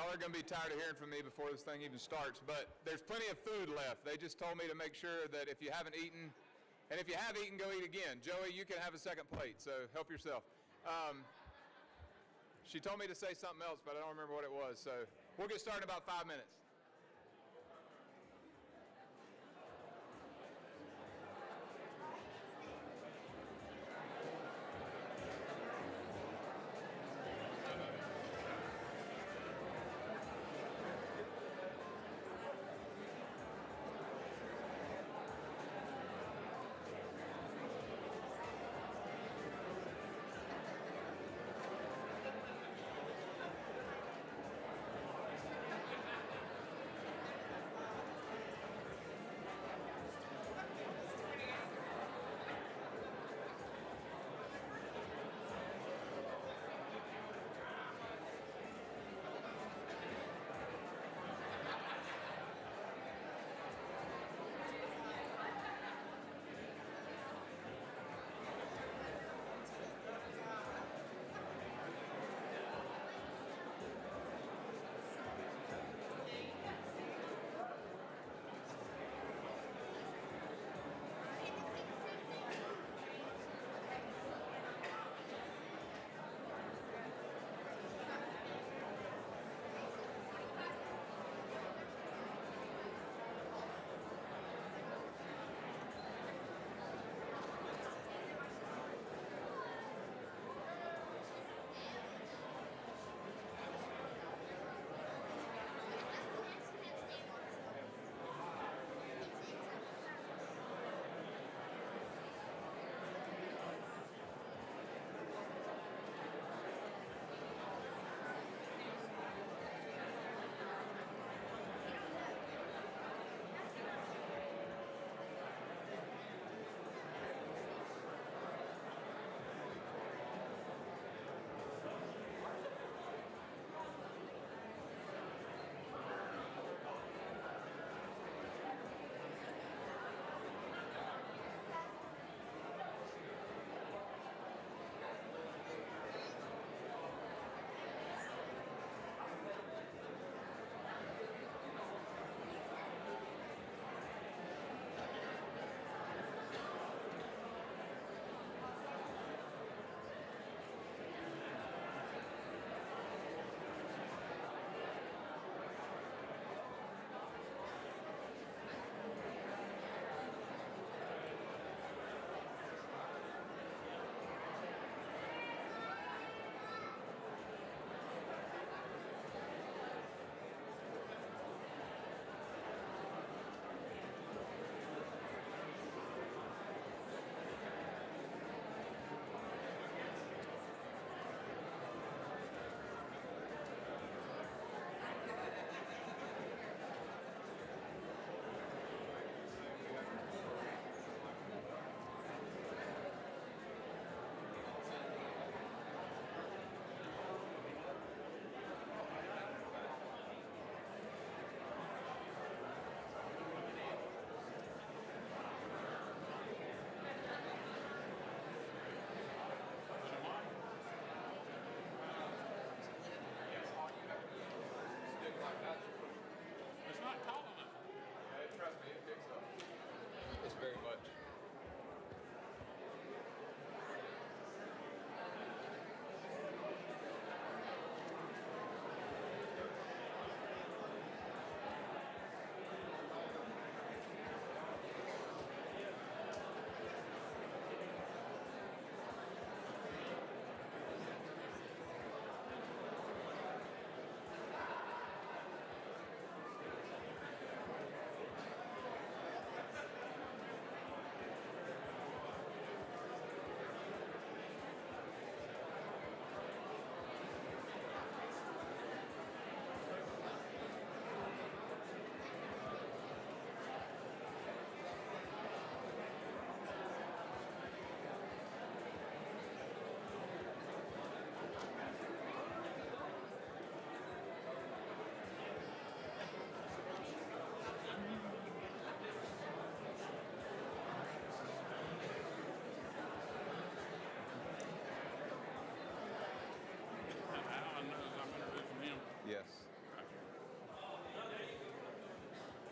Y'all are going to be tired of hearing from me before this thing even starts, but there's plenty of food left. They just told me to make sure that if you haven't eaten, and if you have eaten, go eat again. Joey, you can have a second plate, so help yourself. She told me to say something else, but I don't remember what it was, so we'll get started in about 5 minutes.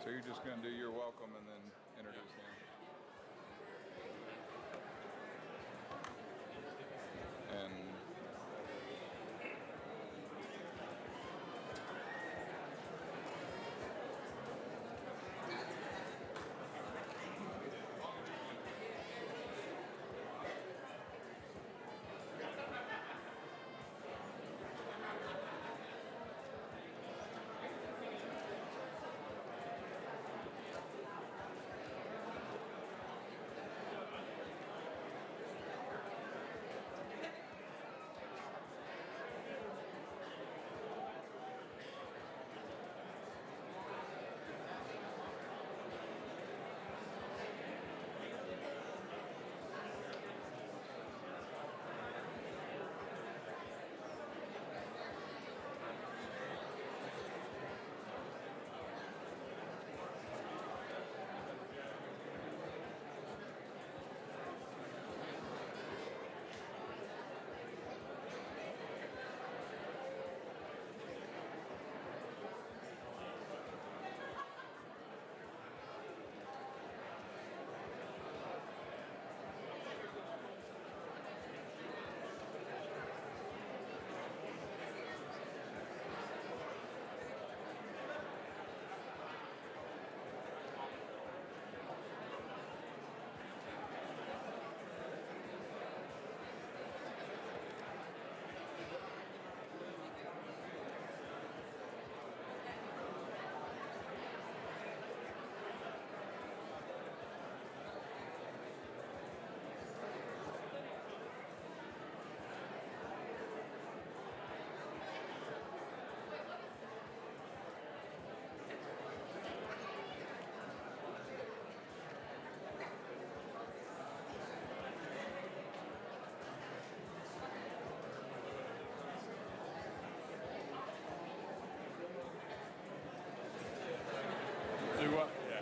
So you're just going to do your welcome and then introduce him. And Do what? Yeah.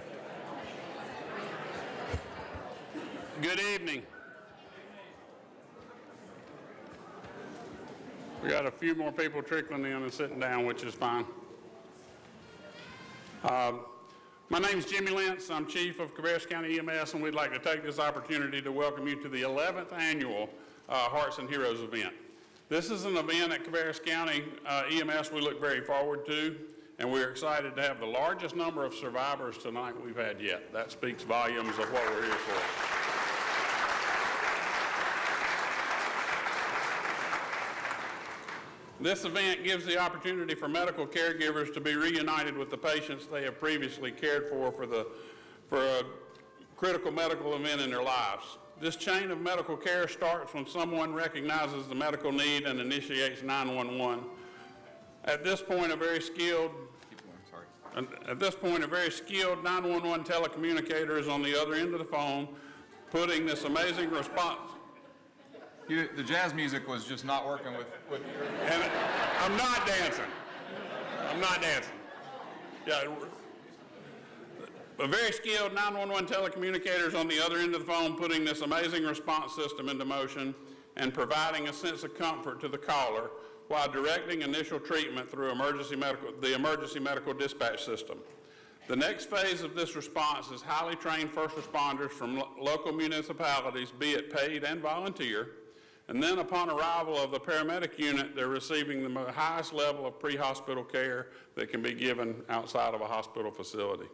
Good evening. We got a few more people trickling in and sitting down, which is fine. My name is Jimmy Lentz. I'm Chief of Cabarrus County EMS, and we'd like to take this opportunity to welcome you to the 11th annual Hearts and Heroes event. This is an event at Cabarrus County EMS we look very forward to, and we're excited to have the largest number of survivors tonight we've had yet. That speaks volumes of what we're here for. This event gives the opportunity for medical caregivers to be reunited with the patients they have previously cared for a critical medical event in their lives. This chain of medical care starts when someone recognizes the medical need and initiates 911. At this point, a very skilled 911 telecommunicator is on the other end of the phone, putting this amazing response. the jazz music was just not working with And I'm not dancing. Yeah, a very skilled 911 telecommunicators on the other end of the phone, putting this amazing response system into motion and providing a sense of comfort to the caller while directing initial treatment through the emergency medical dispatch system. The next phase of this response is highly trained first responders from local municipalities, be it paid and volunteer, and then upon arrival of the paramedic unit, they're receiving the highest level of pre-hospital care that can be given outside of a hospital facility.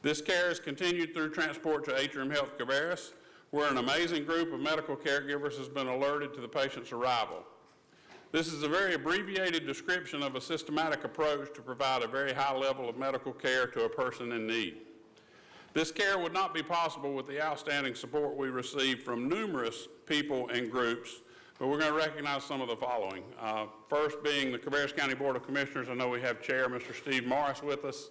This care is continued through transport to Atrium Health Cabarrus, where an amazing group of medical caregivers has been alerted to the patient's arrival. This is a very abbreviated description of a systematic approach to provide a very high level of medical care to a person in need. This care would not be possible with the outstanding support we receive from numerous people and groups, but we're going to recognize some of the following. First being the Cabarrus County Board of Commissioners. I know we have Chair Mr. Steve Morris with us.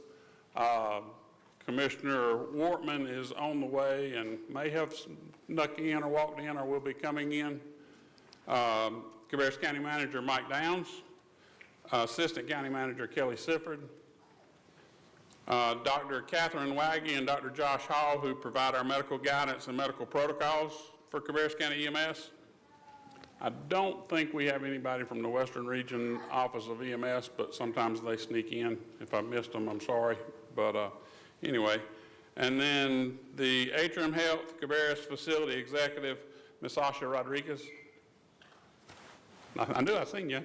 Commissioner Wortman is on the way and may have snuck in or walked in or will be coming in. Cabarrus County Manager Mike Downs, Assistant County Manager Kelly Sifford, Dr. Catherine Waggy and Dr. Josh Hall, who provide our medical guidance and medical protocols for Cabarrus County EMS. I don't think we have anybody from the Western Region Office of EMS, but sometimes they sneak in. If I missed them, I'm sorry. But Anyway, and then the Atrium Health Cabarrus Facility Executive, Ms. Asha Rodriguez. I knew I'd seen you.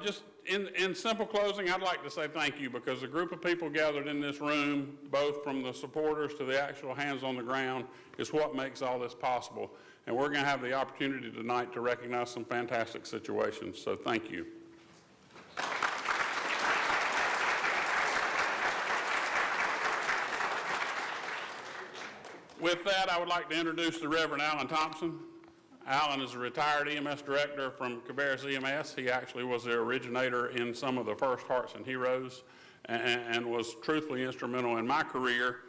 Just in simple closing, I'd like to say thank you, because the group of people gathered in this room, both from the supporters to the actual hands on the ground, is what makes all this possible. And we're going to have the opportunity tonight to recognize some fantastic situations, so thank you. With that, I would like to introduce the Reverend Alan Thompson. Alan is a retired EMS director from Cabarrus EMS. He actually was the originator in some of the first Hearts and Heroes and was truthfully instrumental in my career.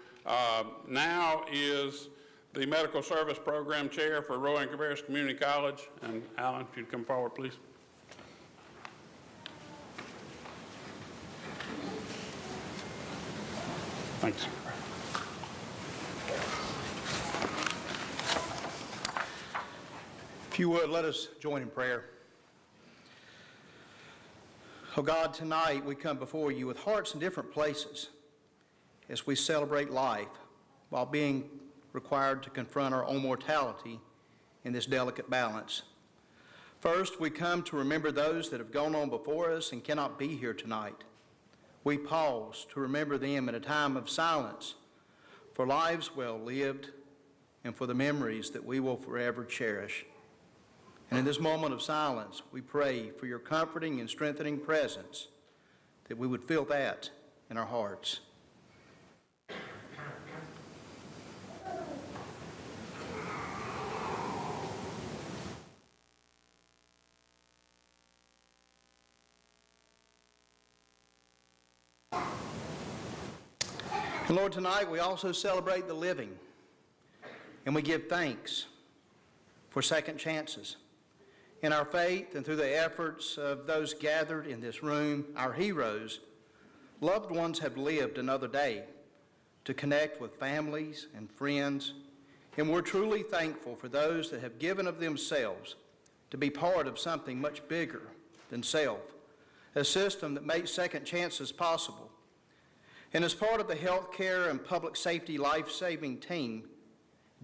Now is the Medical Service Program Chair for Roy and Cabarrus Community College. And Alan, if you'd come forward, please. Thanks. If you would, let us join in prayer. Oh God, tonight we come before you with hearts in different places as we celebrate life while being required to confront our own mortality in this delicate balance. First, we come to remember those that have gone on before us and cannot be here tonight. We pause to remember them in a time of silence for lives well lived and for the memories that we will forever cherish. And in this moment of silence, we pray for your comforting and strengthening presence, that we would feel that in our hearts. And Lord, tonight we also celebrate the living, and we give thanks for second chances. In our faith and through the efforts of those gathered in this room, our heroes, loved ones have lived another day to connect with families and friends, and we're truly thankful for those that have given of themselves to be part of something much bigger than self, a system that makes second chances possible. And as part of the healthcare and public safety life-saving team,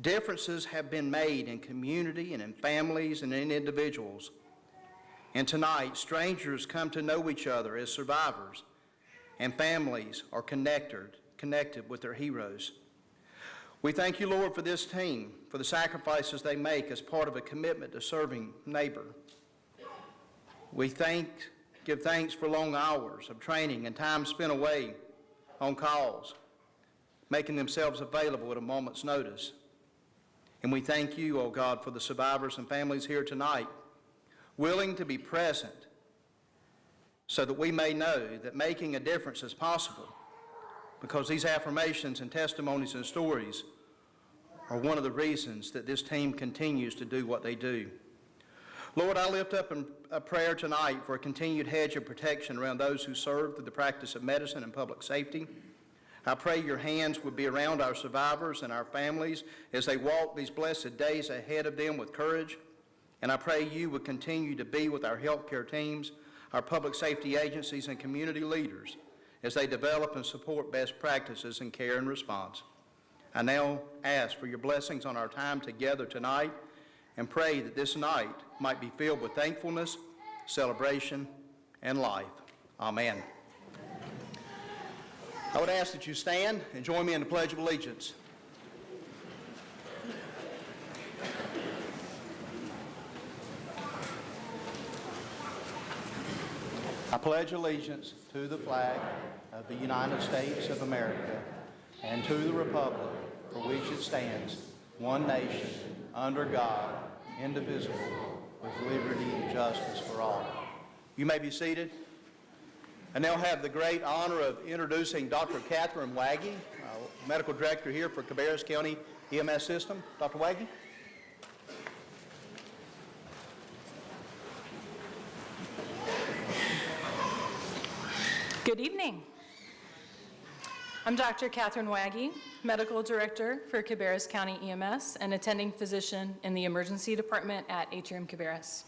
differences have been made in community and in families and in individuals. And tonight, strangers come to know each other as survivors, and families are connected with their heroes. We thank you, Lord, for this team, for the sacrifices they make as part of a commitment to serving neighbor. We give thanks for long hours of training and time spent away on calls, making themselves available at a moment's notice. And we thank you, oh God, for the survivors and families here tonight, willing to be present so that we may know that making a difference is possible, because these affirmations and testimonies and stories are one of the reasons that this team continues to do what they do. Lord, I lift up a prayer tonight for a continued hedge of protection around those who serve through the practice of medicine and public safety. I pray your hands would be around our survivors and our families as they walk these blessed days ahead of them with courage. And I pray you would continue to be with our healthcare teams, our public safety agencies, and community leaders as they develop and support best practices in care and response. I now ask for your blessings on our time together tonight and pray that this night might be filled with thankfulness, celebration, and life. Amen. I would ask that you stand and join me in the Pledge of Allegiance. I pledge allegiance to the flag of the United States of America and to the republic for which it stands, one nation, under God, indivisible, with liberty and justice for all. You may be seated. I now have the great honor of introducing Dr. Catherine Waggy, Medical Director here for Cabarrus County EMS System. Dr. Waggy. Good evening. I'm Dr. Catherine Waggy, Medical Director for Cabarrus County EMS and attending physician in the emergency department at Atrium Cabarrus.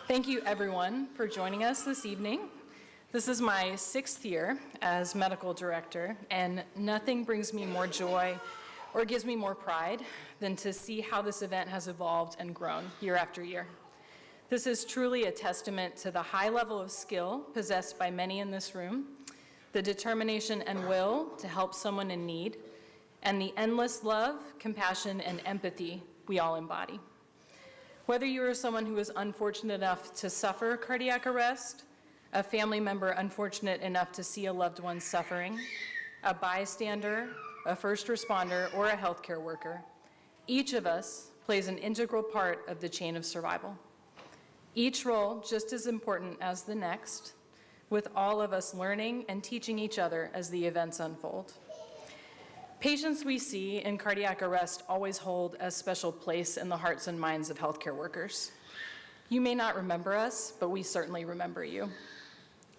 Thank you everyone for joining us this evening. This is my 6th year as medical director, and nothing brings me more joy or gives me more pride than to see how this event has evolved and grown year after year. This is truly a testament to the high level of skill possessed by many in this room, the determination and will to help someone in need, and the endless love, compassion, and empathy we all embody. Whether you are someone who is unfortunate enough to suffer cardiac arrest, a family member unfortunate enough to see a loved one suffering, a bystander, a first responder, or a healthcare worker, each of us plays an integral part of the chain of survival. Each role just as important as the next, with all of us learning and teaching each other as the events unfold. Patients we see in cardiac arrest always hold a special place in the hearts and minds of healthcare workers. You may not remember us, but we certainly remember you.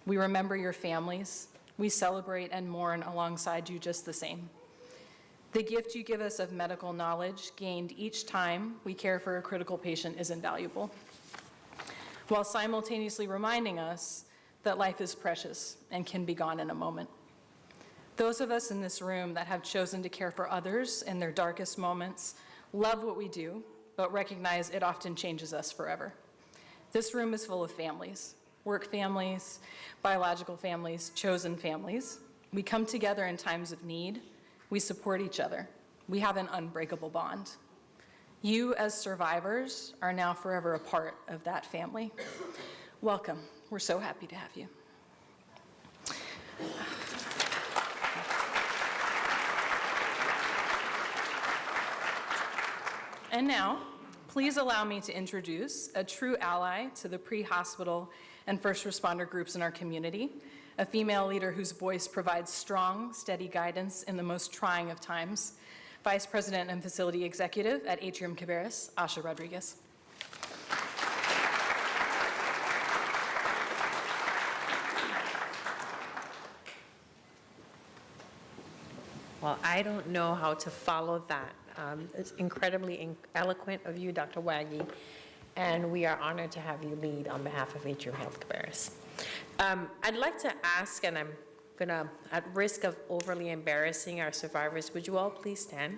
We remember your families. We celebrate and mourn alongside you just the same. The gift you give us of medical knowledge gained each time we care for a critical patient is invaluable, while simultaneously reminding us that life is precious and can be gone in a moment. Those of us in this room that have chosen to care for others in their darkest moments love what we do, but recognize it often changes us forever. This room is full of families, work families, biological families, chosen families. We come together in times of need. We support each other. We have an unbreakable bond. You, as survivors, are now forever a part of that family. Welcome. We're so happy to have you. And now, please allow me to introduce a true ally to the pre-hospital and first responder groups in our community, a female leader whose voice provides strong, steady guidance in the most trying of times, Vice President and Facility Executive at Atrium Cabarrus, Asha Rodriguez. Well, I don't know how to follow that. It's incredibly eloquent of you, Dr. Waggy, and we are honored to have you lead on behalf of Atrium Health Cabarrus. I'd like to ask, and I'm gonna, at risk of overly embarrassing our survivors, would you all please stand?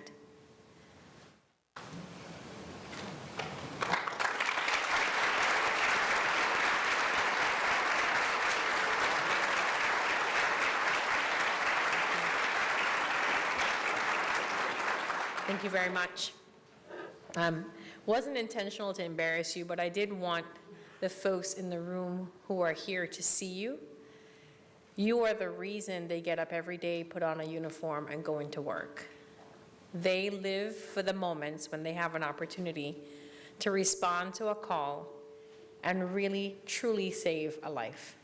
Thank you very much. Wasn't intentional to embarrass you, but I did want the folks in the room who are here to see you. You are the reason they get up every day, put on a uniform, and go into work. They live for the moments when they have an opportunity to respond to a call and really, truly save a life.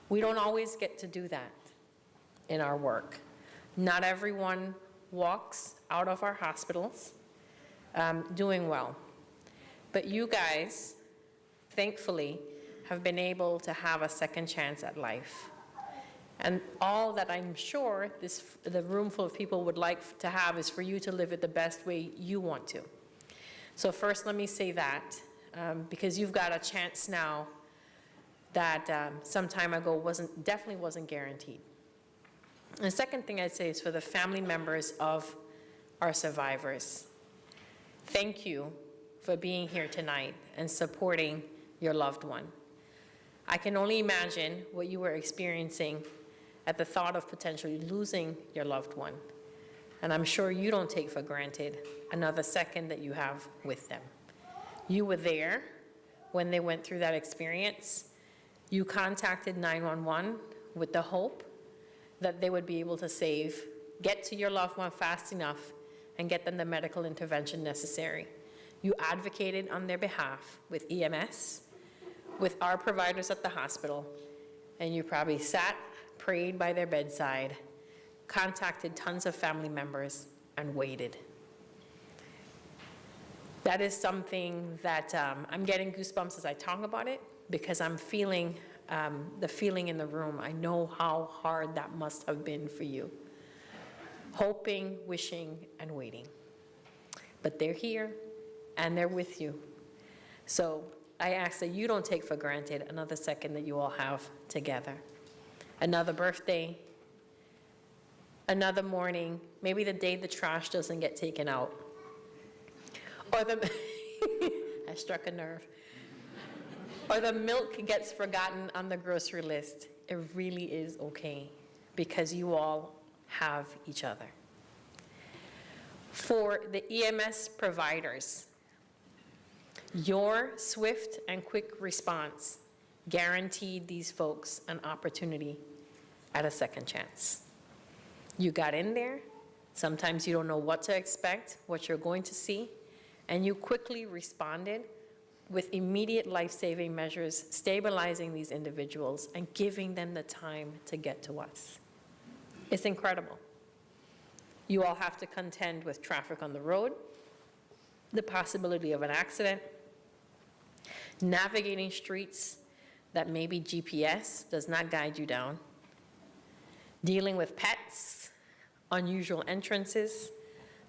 We don't always get to do that in our work. Not everyone walks out of our hospitals doing well. But you guys, thankfully, have been able to have a second chance at life. And all that I'm sure the room full of people would like to have is for you to live it the best way you want to. So first, let me say that, because you've got a chance now that some time ago definitely wasn't guaranteed. And the second thing I'd say is for the family members of our survivors. Thank you for being here tonight and supporting your loved one. I can only imagine what you were experiencing at the thought of potentially losing your loved one. And I'm sure you don't take for granted another second that you have with them. You were there when they went through that experience. You contacted 911 with the hope that they would be able to get to your loved one fast enough and get them the medical intervention necessary. You advocated on their behalf with EMS, with our providers at the hospital, and you probably sat, prayed by their bedside, contacted tons of family members, and waited. That is something that I'm getting goosebumps as I talk about it, because I'm feeling the feeling in the room. I know how hard that must have been for you. Hoping, wishing, and waiting. But they're here, and they're with you. So I ask that you don't take for granted another second that you all have together. Another birthday, another morning, maybe the day the trash doesn't get taken out, or the, I struck a nerve, or the milk gets forgotten on the grocery list. It really is okay, because you all have each other. For the EMS providers, your swift and quick response guaranteed these folks an opportunity at a second chance. You got in there. Sometimes you don't know what to expect, what you're going to see, and you quickly responded with immediate life-saving measures, stabilizing these individuals and giving them the time to get to us. It's incredible. You all have to contend with traffic on the road, the possibility of an accident, navigating streets that maybe GPS does not guide you down, dealing with pets, unusual entrances.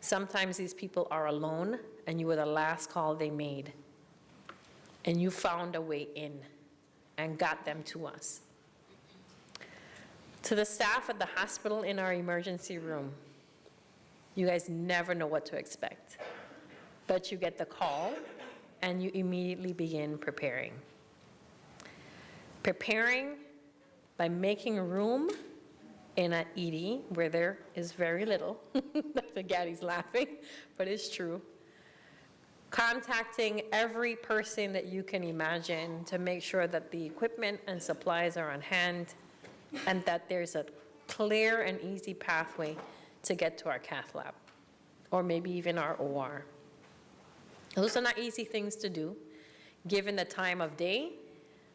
Sometimes these people are alone and you were the last call they made, and you found a way in and got them to us. To the staff at the hospital in our emergency room, you guys never know what to expect, but you get the call and you immediately begin preparing. Preparing by making room in an ED where there is very little. Dr. Gaddy's laughing, but it's true. Contacting every person that you can imagine to make sure that the equipment and supplies are on hand and that there's a clear and easy pathway to get to our cath lab, or maybe even our OR. Those are not easy things to do, given the time of day,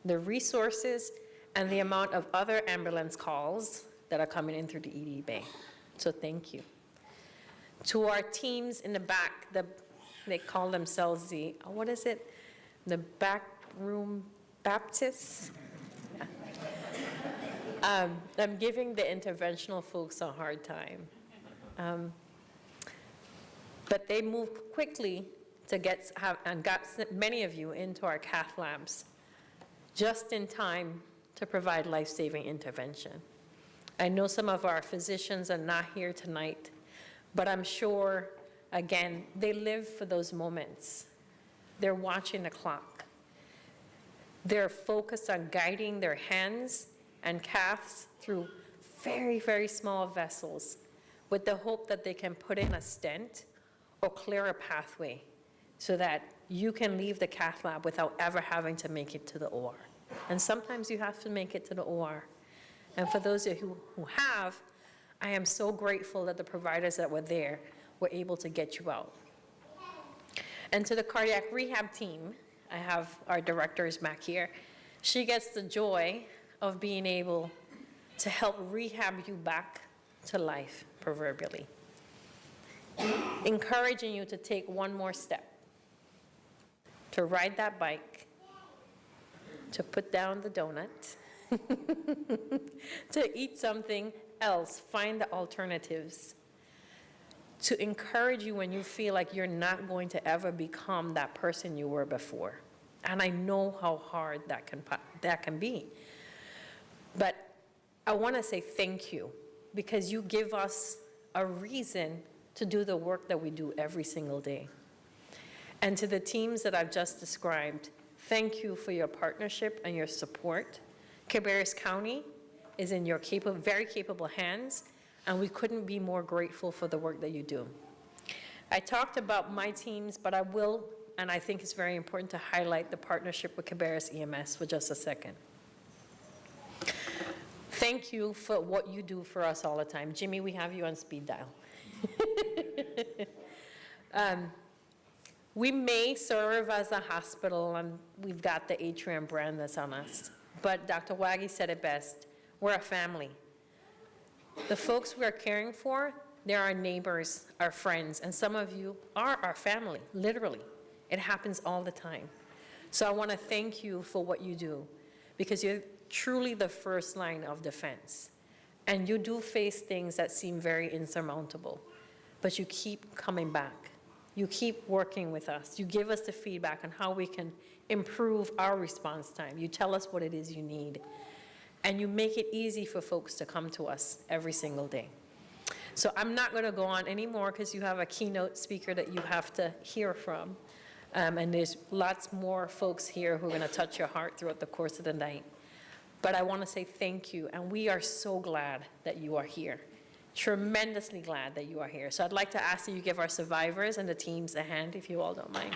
the resources, and the amount of other ambulance calls that are coming in through the ED bay. So thank you. To our teams in the back, they call themselves the, what is it? The backroom Baptists? I'm giving the interventional folks a hard time. But they moved quickly to got many of you into our cath labs just in time to provide life-saving intervention. I know some of our physicians are not here tonight, but I'm sure, again, they live for those moments. They're watching the clock. They're focused on guiding their hands and caths through very, very small vessels with the hope that they can put in a stent or clear a pathway so that you can leave the cath lab without ever having to make it to the OR. And sometimes you have to make it to the OR. And for those of you who have, I am so grateful that the providers that were there were able to get you out. And to the cardiac rehab team, I have our directors back here. She gets the joy of being able to help rehab you back to life, proverbially. Encouraging you to take one more step, to ride that bike, to put down the donut, to eat something else, find the alternatives, to encourage you when you feel like you're not going to ever become that person you were before. And I know how hard that can be. But I want to say thank you, because you give us a reason to do the work that we do every single day. And to the teams that I've just described, thank you for your partnership and your support. Cabarrus County is in your very capable hands, and we couldn't be more grateful for the work that you do. I talked about my teams, but I will, and I think it's very important to highlight the partnership with Cabarrus EMS for just a second. Thank you for what you do for us all the time. Jimmy, we have you on speed dial. We may serve as a hospital, and we've got the Atrium brand that's on us, but Dr. Waggy said it best, we're a family. The folks we are caring for, they're our neighbors, our friends, and some of you are our family, literally. It happens all the time. So I want to thank you for what you do, because you're truly the first line of defense. And you do face things that seem very insurmountable, but you keep coming back. You keep working with us. You give us the feedback on how we can improve our response time. You tell us what it is you need, and you make it easy for folks to come to us every single day. So I'm not going to go on anymore because you have a keynote speaker that you have to hear from. And there's lots more folks here who are going to touch your heart throughout the course of the night. But I want to say thank you, and we are so glad that you are here. Tremendously glad that you are here. So I'd like to ask that you give our survivors and the teams a hand, if you all don't mind.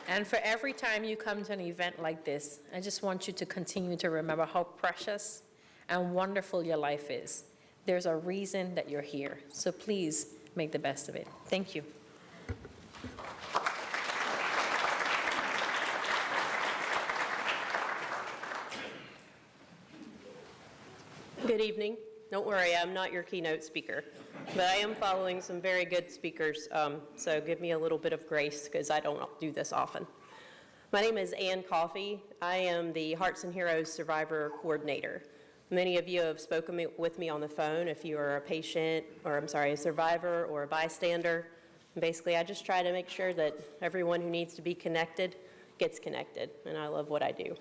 And for every time you come to an event like this, I just want you to continue to remember how precious and wonderful your life is. There's a reason that you're here. So please make the best of it. Thank you. Good evening. Don't worry, I'm not your keynote speaker, but I am following some very good speakers, so give me a little bit of grace because I don't do this often. My name is Ann Coffey. I am the Hearts and Heroes Survivor Coordinator. Many of you have spoken with me on the phone if you are a patient, or a survivor or a bystander. And basically, I just try to make sure that everyone who needs to be connected gets connected, and I love what I do.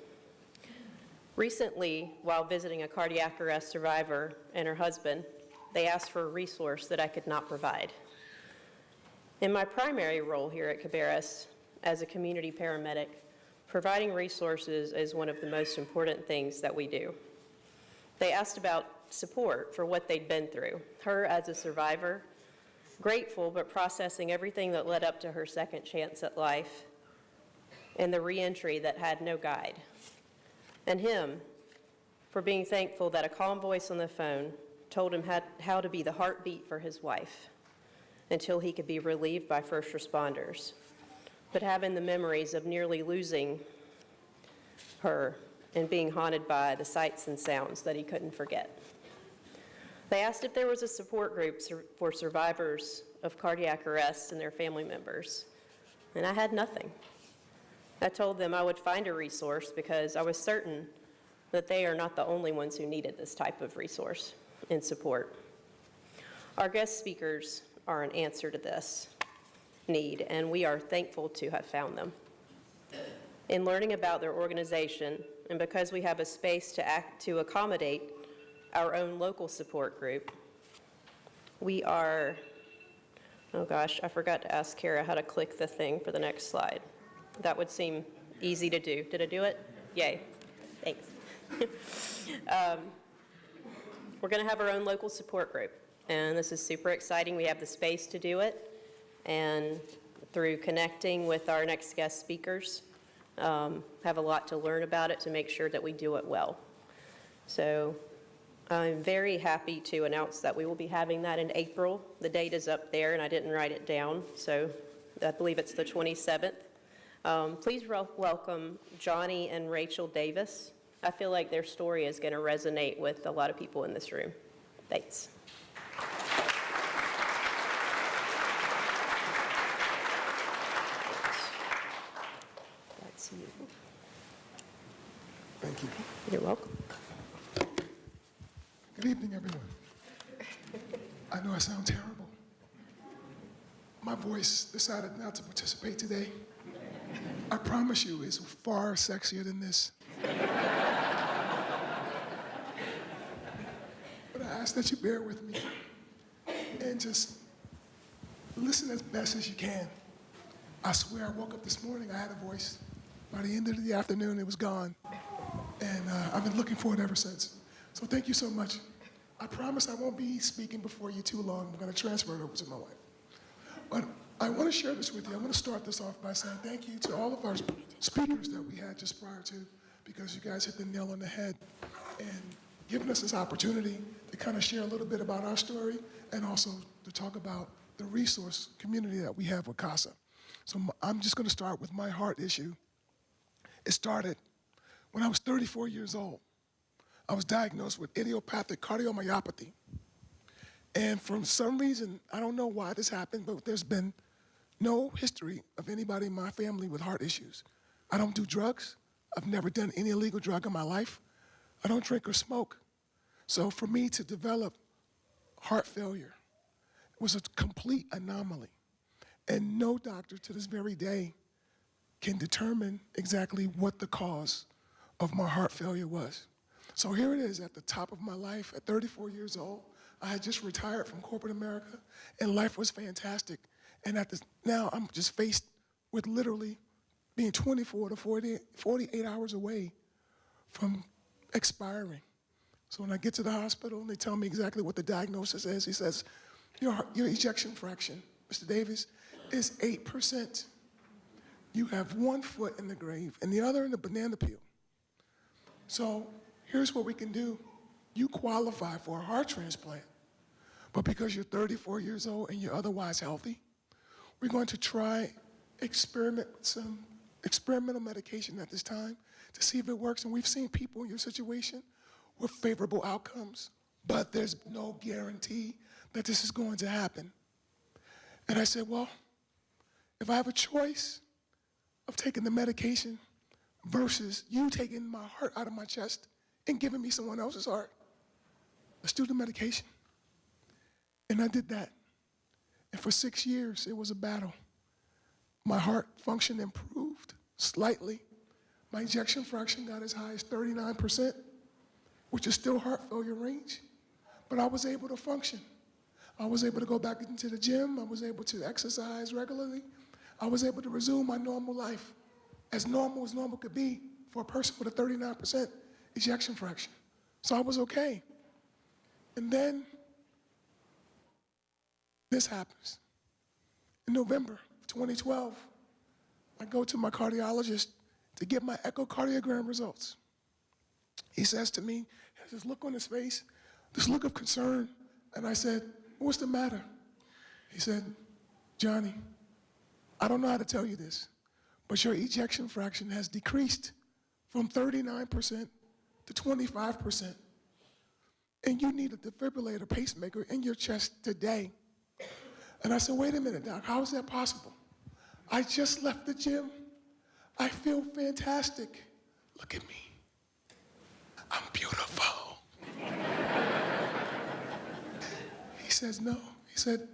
Recently, while visiting a cardiac arrest survivor and her husband, they asked for a resource that I could not provide. In my primary role here at Cabarrus as a community paramedic, providing resources is one of the most important things that we do. They asked about support for what they'd been through. Her as a survivor, grateful but processing everything that led up to her second chance at life, and the reentry that had no guide. And him for being thankful that a calm voice on the phone told him how to be the heartbeat for his wife until he could be relieved by first responders, but having the memories of nearly losing her and being haunted by the sights and sounds that he couldn't forget. They asked if there was a support group for survivors of cardiac arrests and their family members, and I had nothing. I told them I would find a resource because I was certain that they are not the only ones who needed this type of resource and support. Our guest speakers are an answer to this need, and we are thankful to have found them. In learning about their organization, and because we have a space to accommodate our own local support group, we are, oh gosh, I forgot to ask Kara how to click the thing for the next slide. That would seem easy to do. Did I do it? Yay. Thanks. We're going to have our own local support group, and this is super exciting. We have the space to do it, and through connecting with our next guest speakers, have a lot to learn about it to make sure that we do it well. So I'm very happy to announce that we will be having that in April. The date is up there, and I didn't write it down, so I believe it's the 27th. Please welcome Johnny and Rachel Davis. I feel like their story is going to resonate with a lot of people in this room. Thanks. That's you. Thank you. You're welcome. Good evening, everyone. I know I sound terrible. My voice decided not to participate today. I promise you, it's far sexier than this. But I ask that you bear with me and just listen as best as you can. I swear I woke up this morning, I had a voice. By the end of the afternoon, it was gone. And I've been looking for it ever since. So thank you so much. I promise I won't be speaking before you too long. I'm going to transfer it over to my wife. But I want to share this with you. I'm going to start this off by saying thank you to all of our speakers that we had just prior to, because you guys hit the nail on the head and giving us this opportunity to kind of share a little bit about our story and also to talk about the resource community that we have with CASA. So I'm just going to start with my heart issue. It started when I was 34 years old. I was diagnosed with idiopathic cardiomyopathy. And for some reason, I don't know why this happened, but there's been no history of anybody in my family with heart issues. I don't do drugs. I've never done any illegal drug in my life. I don't drink or smoke. So for me to develop heart failure was a complete anomaly. And no doctor to this very day can determine exactly what the cause of my heart failure was. So here it is at the top of my life at 34 years old. I had just retired from corporate America, and life was fantastic. And now I'm just faced with literally being 24 to 48 hours away from expiring. So when I get to the hospital and they tell me exactly what the diagnosis is, he says, your ejection fraction, Mr. Davis, is 8%. You have one foot in the grave and the other in the banana peel. So here's what we can do. You qualify for a heart transplant, but because you're 34 years old and you're otherwise healthy, we're going to try experiment with some experimental medication at this time to see if it works. And we've seen people in your situation with favorable outcomes, but there's no guarantee that this is going to happen. And I said, well, if I have a choice of taking the medication versus you taking my heart out of my chest and giving me someone else's heart, let's do the medication. And I did that. And for 6 years, it was a battle. My heart function improved slightly. My ejection fraction got as high as 39%, which is still heart failure range. But I was able to function. I was able to go back into the gym. I was able to exercise regularly. I was able to resume my normal life, as normal could be for a person with a 39% ejection fraction. So I was okay. And then this happens. In November of 2012, I go to my cardiologist to get my echocardiogram results. He says to me, he has this look on his face, this look of concern, and I said, what's the matter? He said, Johnny, I don't know how to tell you this, but your ejection fraction has decreased from 39% to 25%. And you need a defibrillator pacemaker in your chest today. And I said, wait a minute, doc, how is that possible? I just left the gym. I feel fantastic. Look at me. I'm beautiful. He says, no. He said,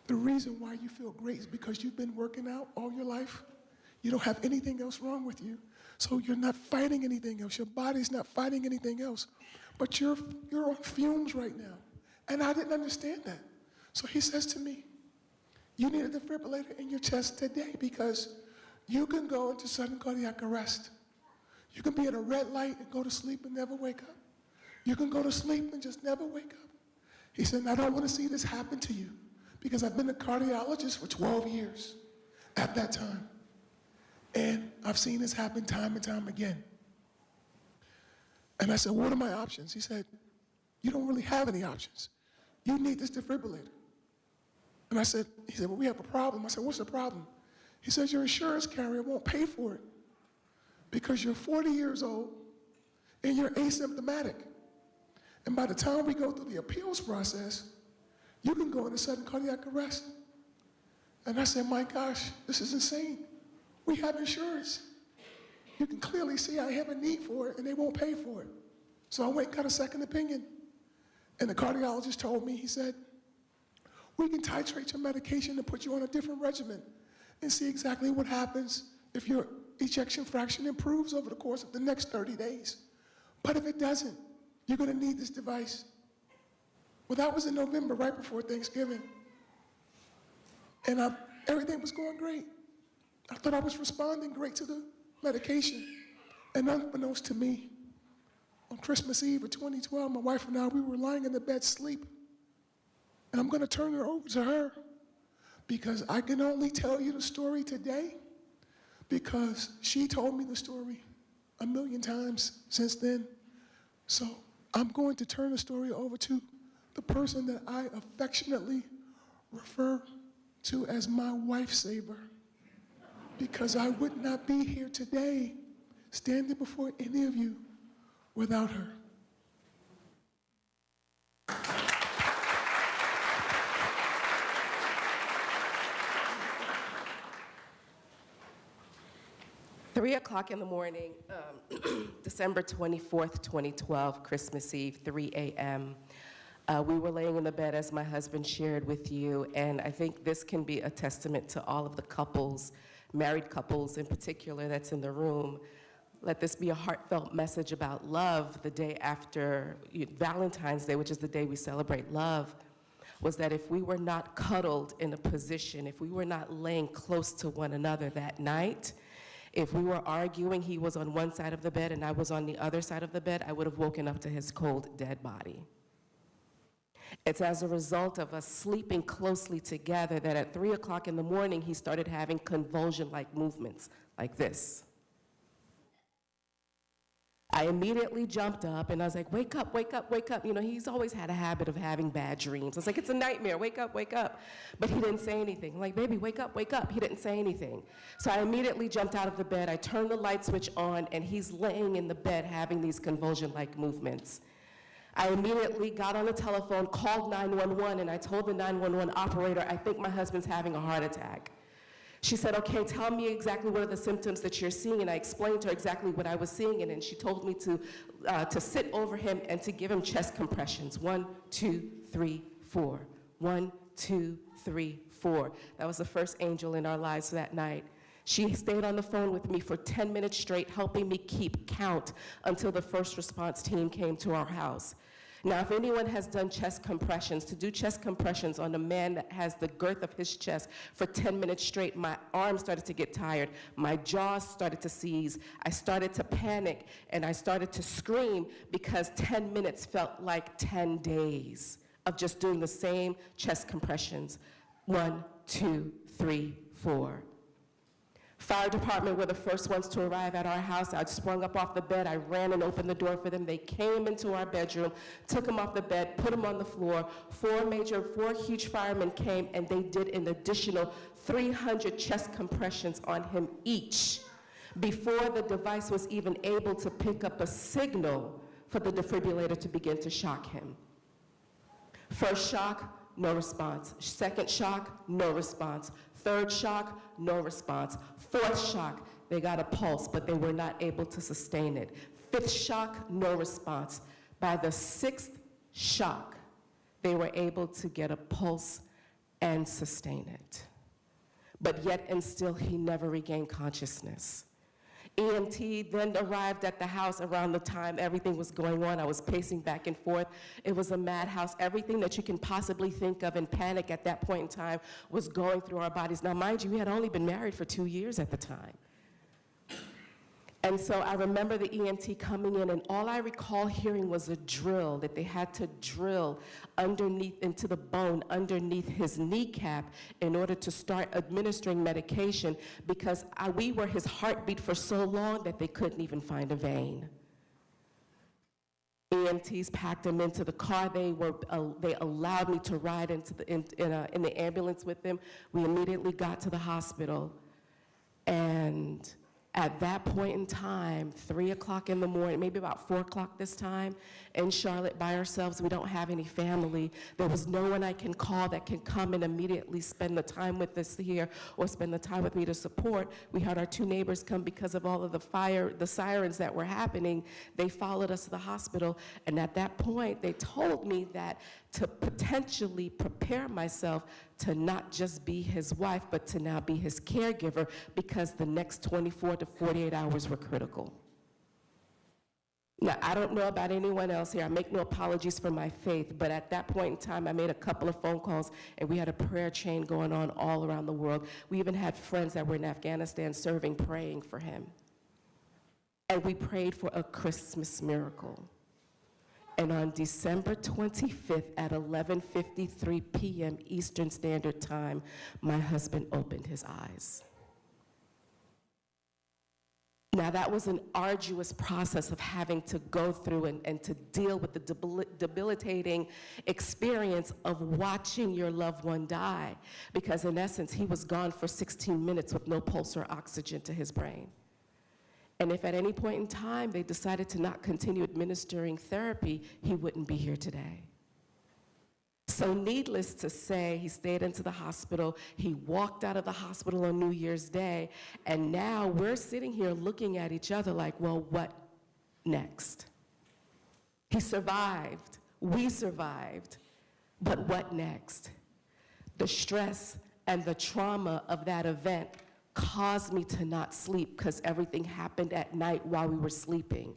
the reason why you feel great is because you've been working out all your life. You don't have anything else wrong with you. So you're not fighting anything else. Your body's not fighting anything else. But you're on fumes right now. And I didn't understand that. So he says to me, you need a defibrillator in your chest today because you can go into sudden cardiac arrest. You can be at a red light and go to sleep and never wake up. You can go to sleep and just never wake up. He said, I don't want to see this happen to you because I've been a cardiologist for 12 years at that time. And I've seen this happen time and time again. And I said, what are my options? He said, you don't really have any options. You need this defibrillator. And he said, well, we have a problem. I said, what's the problem? He says, your insurance carrier won't pay for it because you're 40 years old and you're asymptomatic. And by the time we go through the appeals process, you can go into sudden cardiac arrest. And I said, my gosh, this is insane. We have insurance. You can clearly see I have a need for it and they won't pay for it. So I went and got a second opinion. And the cardiologist told me, he said, we can titrate your medication and put you on a different regimen and see exactly what happens if your ejection fraction improves over the course of the next 30 days. But if it doesn't, you're going to need this device. Well, that was in November, right before Thanksgiving. And everything was going great. I thought I was responding great to the medication. And unbeknownst to me, on Christmas Eve of 2012, my wife and I, we were lying in the bed sleep. And I'm going to turn it over to her because I can only tell you the story today because she told me the story a million times since then. So I'm going to turn the story over to the person that I affectionately refer to as my wife saver because I would not be here today standing before any of you without her. Three o'clock in the morning, December 24th, 2012, Christmas Eve, 3 a.m. We were laying in the bed, as my husband shared with you, and I think this can be a testament to all of the couples, married couples in particular, that's in the room. Let this be a heartfelt message about love the day after Valentine's Day, which is the day we celebrate love, was that if we were not cuddled in a position, if we were not laying close to one another that night, if we were arguing, he was on one side of the bed and I was on the other side of the bed, I would have woken up to his cold, dead body. It's as a result of us sleeping closely together that at 3 o'clock in the morning, he started having convulsion-like movements like this. I immediately jumped up and I was like, wake up, wake up, wake up. You know, he's always had a habit of having bad dreams. I was like, it's a nightmare, wake up, wake up. But he didn't say anything. I'm like, baby, wake up, wake up. He didn't say anything. So I immediately jumped out of the bed. I turned the light switch on and he's laying in the bed having these convulsion-like movements. I immediately got on the telephone, called 911, and I told the 911 operator, I think my husband's having a heart attack. She said, okay, tell me exactly what are the symptoms that you're seeing, and I explained to her exactly what I was seeing, and then she told me to sit over him and to give him chest compressions. 1, 2, 3, 4. 1, 2, 3, 4. That was the first angel in our lives that night. She stayed on the phone with me for 10 minutes straight, helping me keep count until the first response team came to our house. Now, if anyone has done chest compressions, to do chest compressions on a man that has the girth of his chest for 10 minutes straight, my arms started to get tired, my jaws started to seize, I started to panic, and I started to scream because 10 minutes felt like 10 days of just doing the same chest compressions. 1, 2, 3, 4. Fire department were the first ones to arrive at our house. I sprung up off the bed. I ran and opened the door for them. They came into our bedroom, took him off the bed, put him on the floor. 4 huge firemen came, and they did an additional 300 chest compressions on him each before the device was even able to pick up a signal for the defibrillator to begin to shock him. First shock, no response. Second shock, no response. Third shock, no response. Fourth shock, they got a pulse, but they were not able to sustain it. Fifth shock, no response. By the 6th shock, they were able to get a pulse and sustain it. But yet and still, he never regained consciousness. EMT then arrived at the house around the time everything was going on. I was pacing back and forth. It was a madhouse. Everything that you can possibly think of in panic at that point in time was going through our bodies. Now, mind you, we had only been married for 2 years at the time. And so I remember the EMT coming in, and all I recall hearing was a drill, that they had to drill underneath, into the bone, underneath his kneecap in order to start administering medication, because we were his heartbeat for so long that they couldn't even find a vein. EMTs packed him into the car. They allowed me to ride in the ambulance with them. We immediately got to the hospital, and at that point in time, 3 o'clock in the morning, maybe about 4 o'clock this time, in Charlotte by ourselves, we don't have any family. There was no one I can call that can come and immediately spend the time with us here or spend the time with me to support. We had our 2 neighbors come because of all of the sirens that were happening. They followed us to the hospital, and at that point, they told me that to potentially prepare myself to not just be his wife, but to now be his caregiver, because the next 24 to 48 hours were critical. Now, I don't know about anyone else here. I make no apologies for my faith, but at that point in time, I made a couple of phone calls, and we had a prayer chain going on all around the world. We even had friends that were in Afghanistan serving, praying for him. And we prayed for a Christmas miracle. And on December 25th at 11:53 p.m. Eastern Standard Time, my husband opened his eyes. Now, that was an arduous process of having to go through and to deal with the debilitating experience of watching your loved one die, because in essence, he was gone for 16 minutes with no pulse or oxygen to his brain. And if at any point in time they decided to not continue administering therapy, he wouldn't be here today. So needless to say, he stayed into the hospital. He walked out of the hospital on New Year's Day, and now we're sitting here looking at each other like, well, what next? He survived We survived, but what next? The stress and the trauma of that event caused me to not sleep because everything happened at night while we were sleeping.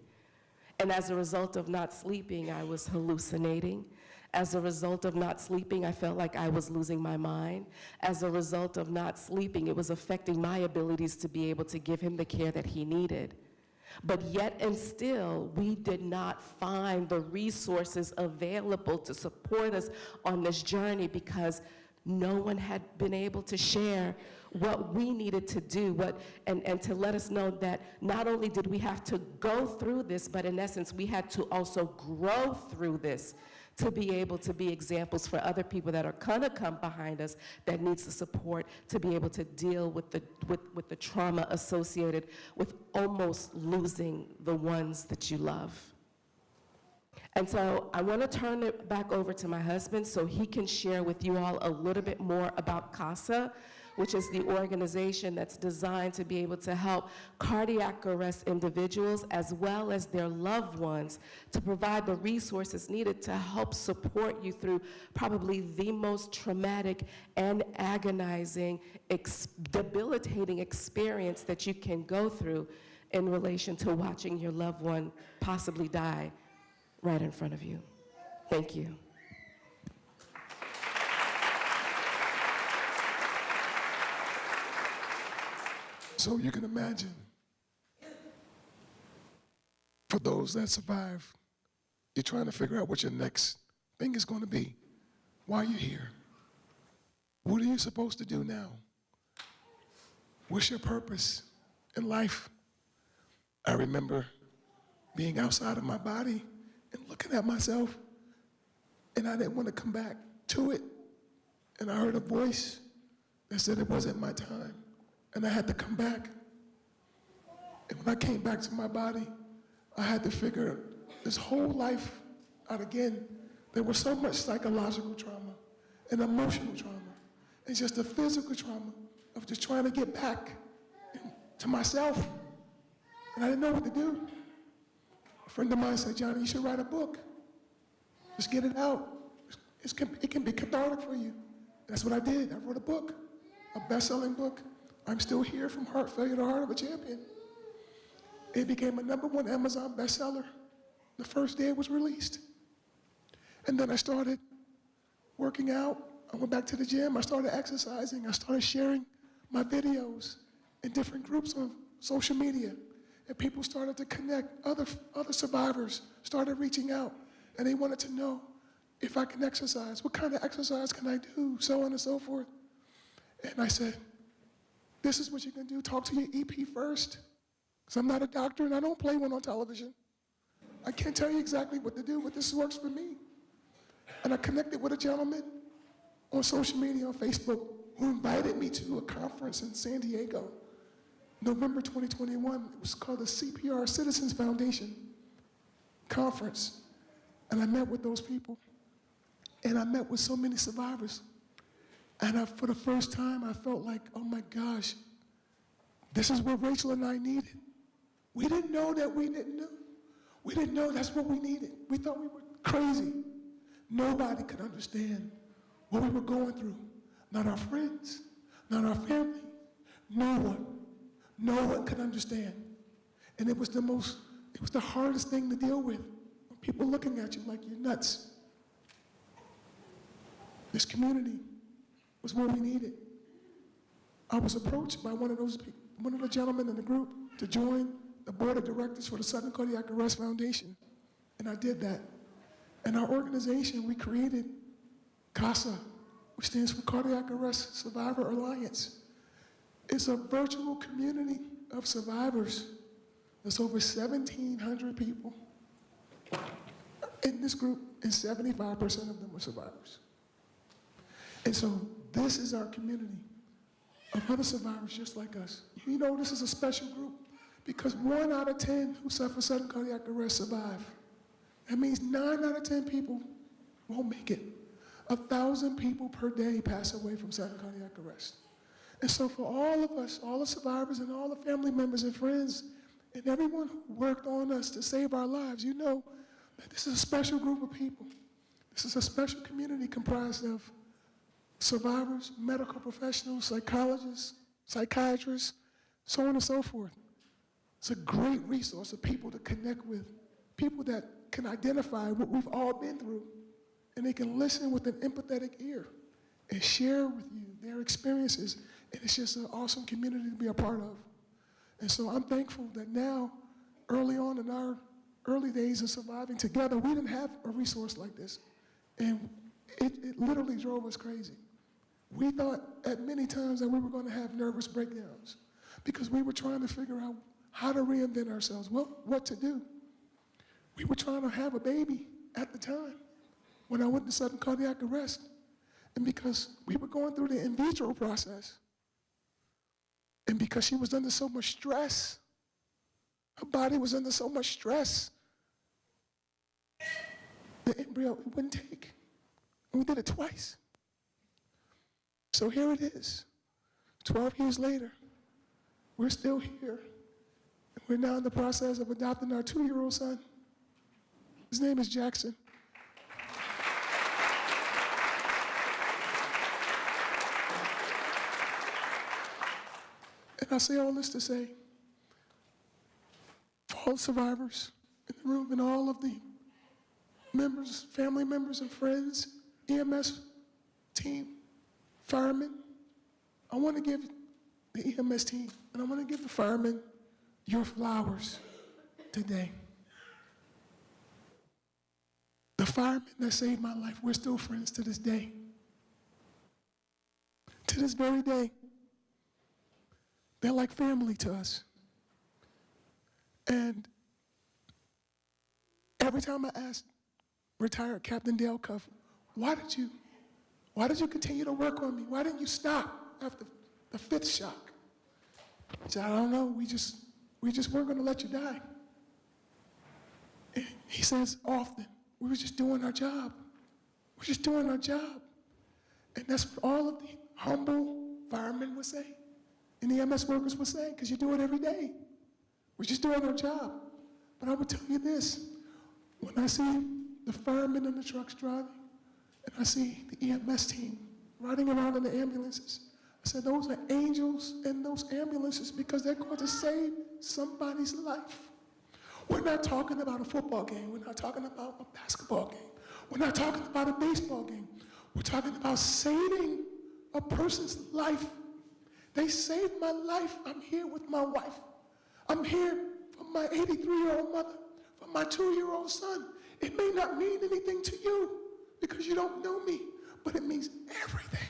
And as a result of not sleeping, I was hallucinating. As a result of not sleeping, I felt like I was losing my mind. As a result of not sleeping, it was affecting my abilities to be able to give him the care that he needed. But yet and still, we did not find the resources available to support us on this journey because no one had been able to share what we needed to do, and to let us know that not only did we have to go through this, but in essence, we had to also grow through this to be able to be examples for other people that are gonna come behind us that needs the support to be able to deal with the trauma associated with almost losing the ones that you love. And so I want to turn it back over to my husband so he can share with you all a little bit more about CASA, which is the organization that's designed to be able to help cardiac arrest individuals as well as their loved ones to provide the resources needed to help support you through probably the most traumatic and agonizing, debilitating experience that you can go through in relation to watching your loved one possibly die right in front of you. Thank you. So you can imagine, for those that survive, you're trying to figure out what your next thing is going to be. Why are you here? What are you supposed to do now? What's your purpose in life? I remember being outside of my body and looking at myself, and I didn't want to come back to it. And I heard a voice that said it wasn't my time, and I had to come back. And when I came back to my body, I had to figure this whole life out again. There was so much psychological trauma and emotional trauma and just the physical trauma of just trying to get back to myself. And I didn't know what to do. A friend of mine said, "Johnny, you should write a book. Just get it out. It can be cathartic for you." That's what I did. I wrote a book, a best-selling book. I'm Still Here, From Heart Failure to Heart of a Champion. It became a #1 Amazon bestseller the first day it was released. And then I started working out. I went back to the gym. I started exercising. I started sharing my videos in different groups on social media. And people started to connect. Other survivors started reaching out. And they wanted to know if I can exercise. What kind of exercise can I do? So on and so forth. And I said, this is what you can do. Talk to your EP first. Because I'm not a doctor and I don't play one on television. I can't tell you exactly what to do, but this works for me. And I connected with a gentleman on social media, on Facebook, who invited me to a conference in San Diego, November 2021. It was called the CPR Citizens Foundation Conference. And I met with those people. And I met with so many survivors. And for the first time, I felt like, oh my gosh, this is what Rachel and I needed. We didn't know that we didn't know. We didn't know that's what we needed. We thought we were crazy. Nobody could understand what we were going through. Not our friends, not our family, no one. No one could understand. And it was the hardest thing to deal with. People looking at you like you're nuts. This community was what we needed. I was approached by one of the gentlemen in the group to join the board of directors for the Sudden Cardiac Arrest Foundation. And I did that. And our organization, we created CASA, which stands for Cardiac Arrest Survivor Alliance. It's a virtual community of survivors. There's over 1,700 people in this group, and 75% of them are survivors. And so this is our community of other survivors just like us. You know, this is a special group because 1 out of 10 who suffer sudden cardiac arrest survive. That means 9 out of 10 people won't make it. 1,000 people per day pass away from sudden cardiac arrest. And so for all of us, all the survivors and all the family members and friends and everyone who worked on us to save our lives, you know that this is a special group of people. This is a special community comprised of survivors, medical professionals, psychologists, psychiatrists, so on and so forth. It's a great resource of people to connect with, people that can identify what we've all been through, and they can listen with an empathetic ear and share with you their experiences, and it's just an awesome community to be a part of. And so I'm thankful that now, early on in our early days of surviving together, we didn't have a resource like this, and it literally drove us crazy. We thought at many times that we were going to have nervous breakdowns because we were trying to figure out how to reinvent ourselves, what to do. We were trying to have a baby at the time when I went into sudden cardiac arrest. And because we were going through the in vitro process, and because she was under so much stress, her body was under so much stress, the embryo wouldn't take. And we did it twice. So here it is, 12 years later, we're still here. And we're now in the process of adopting our 2-year-old son. His name is Jackson. And I say all this to say, for all the survivors in the room and all of the members, family members and friends, EMS team, firemen, I want to give the EMS team and I want to give the firemen your flowers today. The firemen that saved my life, we're still friends to this day. To this very day. They're like family to us. And every time I ask retired Captain Dale Cuff, why did you continue to work on me? Why didn't you stop after the 5th shock? He said, I don't know, we just weren't gonna let you die. And he says often, we were just doing our job. We're just doing our job. And that's what all of the humble firemen would say. And the EMS workers would say, because you do it every day. We're just doing our job. But I would tell you this, when I see the firemen in the trucks driving, and I see the EMS team riding around in the ambulances, I said, those are angels in those ambulances because they're going to save somebody's life. We're not talking about a football game. We're not talking about a basketball game. We're not talking about a baseball game. We're talking about saving a person's life. They saved my life. I'm here with my wife. I'm here for my 83-year-old mother, for my 2-year-old son. It may not mean anything to you because you don't know me, but it means everything.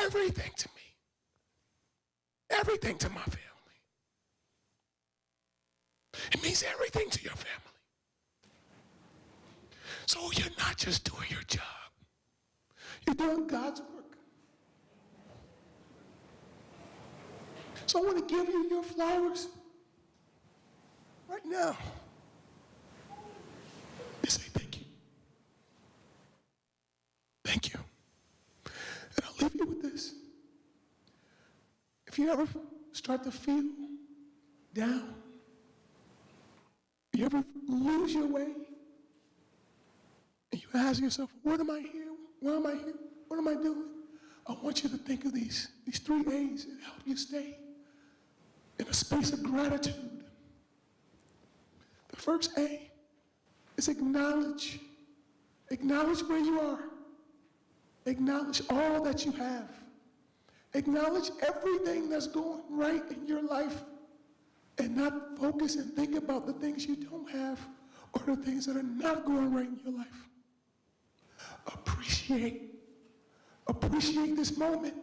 Everything to me. Everything to my family. It means everything to your family. So you're not just doing your job. You're doing God's work. So I want to give you your flowers right now and say thank you. Thank you. And I'll leave you with this. If you ever start to feel down, you ever lose your way, and you ask yourself, what am I here? Why am I here? What am I doing? I want you to think of these 3 A's that help you stay in a space of gratitude. The first A is acknowledge. Acknowledge where you are. Acknowledge all that you have. Acknowledge everything that's going right in your life and not focus and think about the things you don't have or the things that are not going right in your life. Appreciate. Appreciate this moment.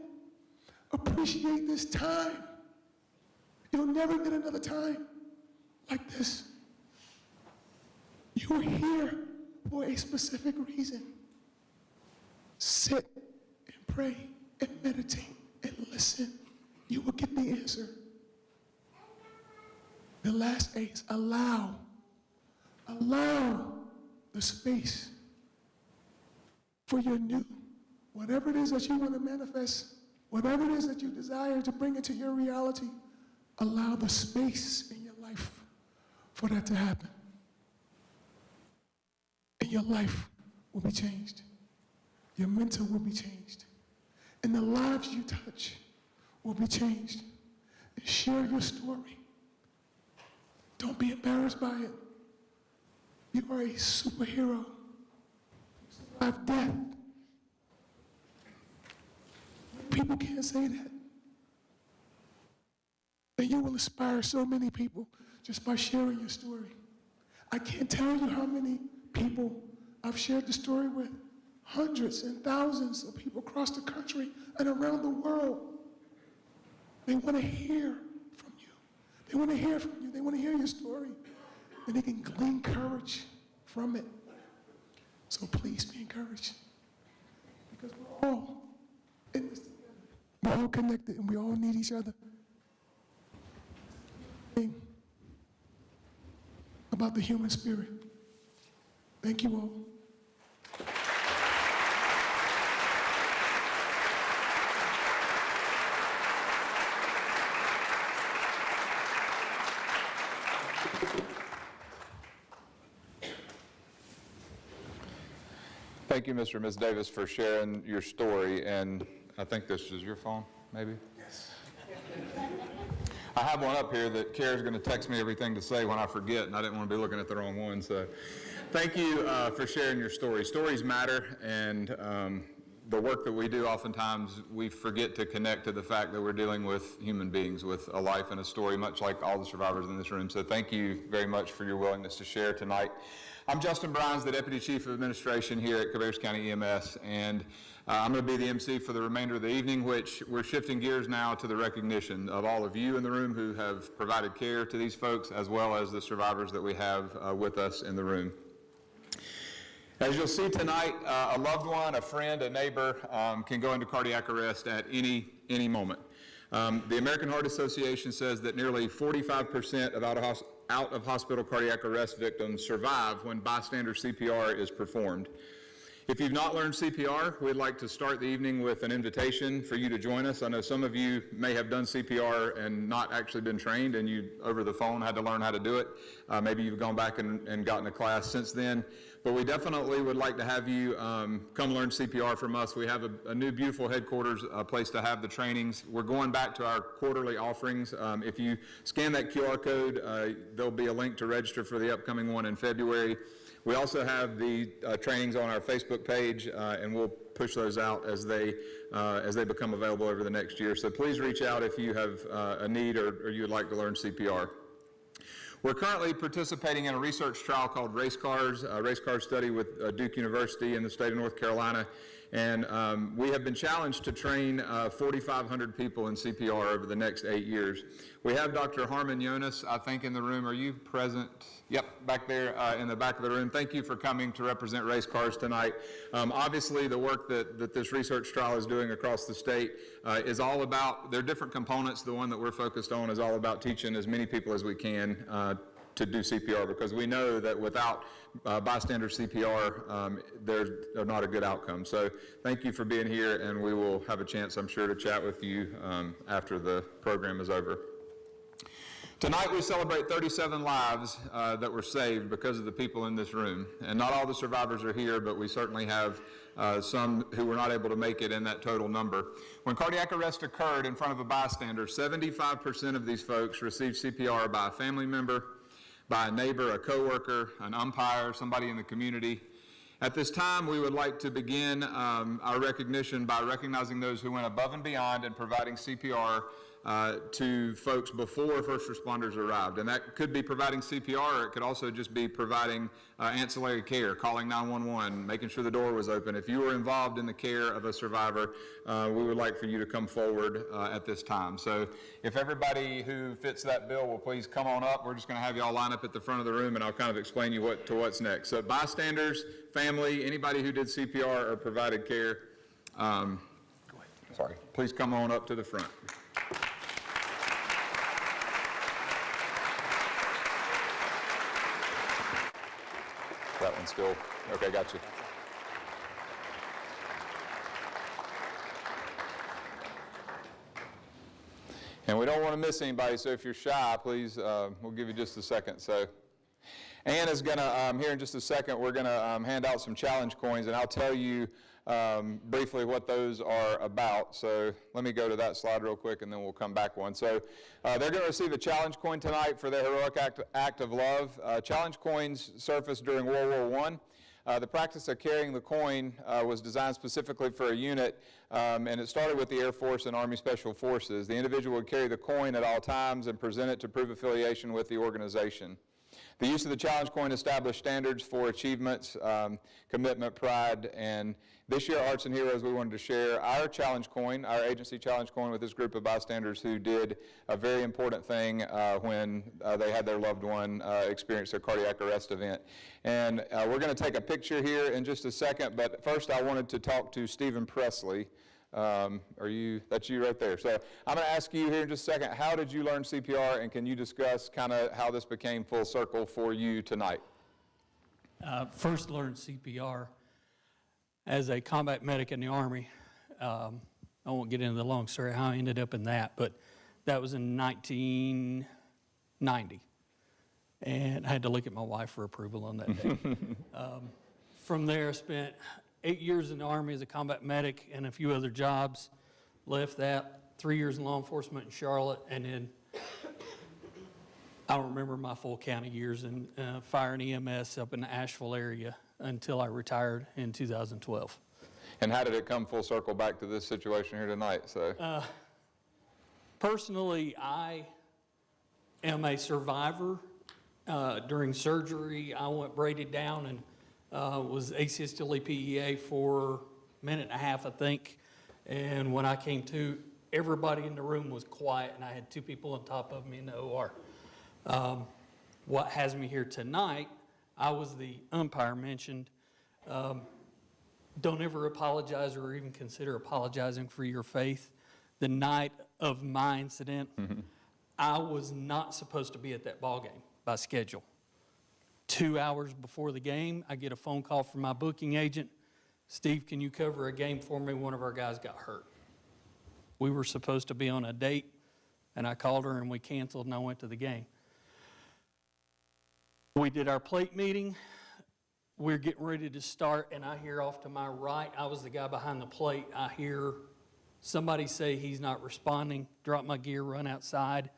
Appreciate this time. You'll never get another time like this. You're here for a specific reason. Sit and pray and meditate and listen. You will get the answer. The last A is allow. Allow the space for your new. Whatever it is that you want to manifest, whatever it is that you desire to bring into your reality, allow the space in your life for that to happen. And your life will be changed. Your mental will be changed. And the lives you touch will be changed. And share your story. Don't be embarrassed by it. You are a superhero. You survived death. People can't say that. And you will inspire so many people just by sharing your story. I can't tell you how many people I've shared the story with. Hundreds and thousands of people across the country and around the world. They want to hear from you. They want to hear from you. They want to hear your story. And they can glean courage from it. So please be encouraged. Because we're all in this together. We're all connected and we all need each other. About the human spirit. Thank you all. Thank you, Mr. and Ms. Davis, for sharing your story. And I think this is your phone, maybe? Yes. I have one up here that Kara's going to text me everything to say when I forget, and I didn't want to be looking at the wrong one. So thank you for sharing your story. Stories matter, and the work that we do, oftentimes we forget to connect to the fact that we're dealing with human beings with a life and a story, much like all the survivors in this room. So thank you very much for your willingness to share tonight. I'm Justin Brines, the Deputy Chief of Administration here at Cabarrus County EMS, and I'm going to be the MC for the remainder of the evening, which we're shifting gears now to the recognition of all of you in the room who have provided care to these folks, as well as the survivors that we have with us in the room. As you'll see tonight, a loved one, a friend, a neighbor can go into cardiac arrest at any moment. The American Heart Association says that nearly 45% of out-of-hospital cardiac arrest victims survive when bystander CPR is performed. If you've not learned CPR, we'd like to start the evening with an invitation for you to join us. I know some of you may have done CPR and not actually been trained, and you, over the phone, had to learn how to do it. Maybe you've gone back and gotten a class since then. But we definitely would like to have you come learn CPR from us. We have a new beautiful headquarters, a place to have the trainings. We're going back to our quarterly offerings. If you scan that QR code, there'll be a link to register for the upcoming one in February. We also have the trainings on our Facebook page, and we'll push those out as they become available over the next year. So please reach out if you have a need or you would like to learn CPR. We're currently participating in a research trial called Race Cars, a race car study with Duke University in the state of North Carolina. And we have been challenged to train 4,500 people in CPR over the next 8 years. We have Dr. Harmon Jonas, I think, in the room. Are you present? Yep, back there in the back of the room. Thank you for coming to represent Race Cars tonight. Obviously, the work that this research trial is doing across the state is all about, there are different components. The one that we're focused on is all about teaching as many people as we can to do CPR, because we know that without bystander CPR, there's not a good outcome. So thank you for being here, and we will have a chance, I'm sure, to chat with you after the program is over. Tonight we celebrate 37 lives that were saved because of the people in this room. And not all the survivors are here, but we certainly have some who were not able to make it in that total number. When cardiac arrest occurred in front of a bystander, 75% of these folks received CPR by a family member, by a neighbor, a coworker, an umpire, somebody in the community. At this time, we would like to begin our recognition by recognizing those who went above and beyond in providing CPR to folks before first responders arrived. And that could be providing CPR, or it could also just be providing ancillary care, calling 911, making sure the door was open. If you were involved in the care of a survivor, we would like for you to come forward at this time. So if everybody who fits that bill will please come on up, we're just going to have you all line up at the front of the room, and I'll kind of explain you what's next. So bystanders, family, anybody who did CPR or provided care, please come on up to the front. That one's still, okay, got you. And we don't want to miss anybody, so if you're shy, please, we'll give you just a second. So Ann is going to, here in just a second, we're going to hand out some challenge coins, and I'll tell you briefly what those are about. So let me go to that slide real quick, and then we'll come back one. So they're going to receive a challenge coin tonight for their heroic act of love. Challenge coins surfaced during World War I. The practice of carrying the coin was designed specifically for a unit, and it started with the Air Force and Army Special Forces. The individual would carry the coin at all times and present it to prove affiliation with the organization. The use of the challenge coin established standards for achievements, commitment, pride, and this year at Arts and Heroes we wanted to share our challenge coin, our agency challenge coin, with this group of bystanders who did a very important thing when they had their loved one experience their cardiac arrest event. And we're going to take a picture here in just a second, but first I wanted to talk to Stephen Presley. That's you right there. So I'm going to ask you here in just a second, how did you learn CPR, and can you discuss kind of how this became full circle for you tonight? First learned CPR as a combat medic in the Army. I won't get into the long story how I ended up in that, but that was in 1990. And I had to look at my wife for approval on that day. From there, I spent 8 years in the Army as a combat medic and a few other jobs. Left that, 3 years in law enforcement in Charlotte, and then I don't remember my full count of years in fire and EMS up in the Asheville area until I retired in 2012. And how did it come full circle back to this situation here tonight? So, personally, I am a survivor. During surgery, I went braided down and was ACSTLE PEA for a minute and a half, I think. And when I came to, everybody in the room was quiet, and I had two people on top of me in the OR. What has me here tonight, I was the umpire mentioned. Don't ever apologize or even consider apologizing for your faith. The night of my incident, I was not supposed to be at that ball game by schedule. 2 hours before the game, I get a phone call from my booking agent. Steve, can you cover a game for me? One of our guys got hurt. We were supposed to be on a date, and I called her, and we canceled, and I went to the game. We did our plate meeting. We're getting ready to start, and I hear off to my right, I was the guy behind the plate. I hear somebody say he's not responding, drop my gear, run outside,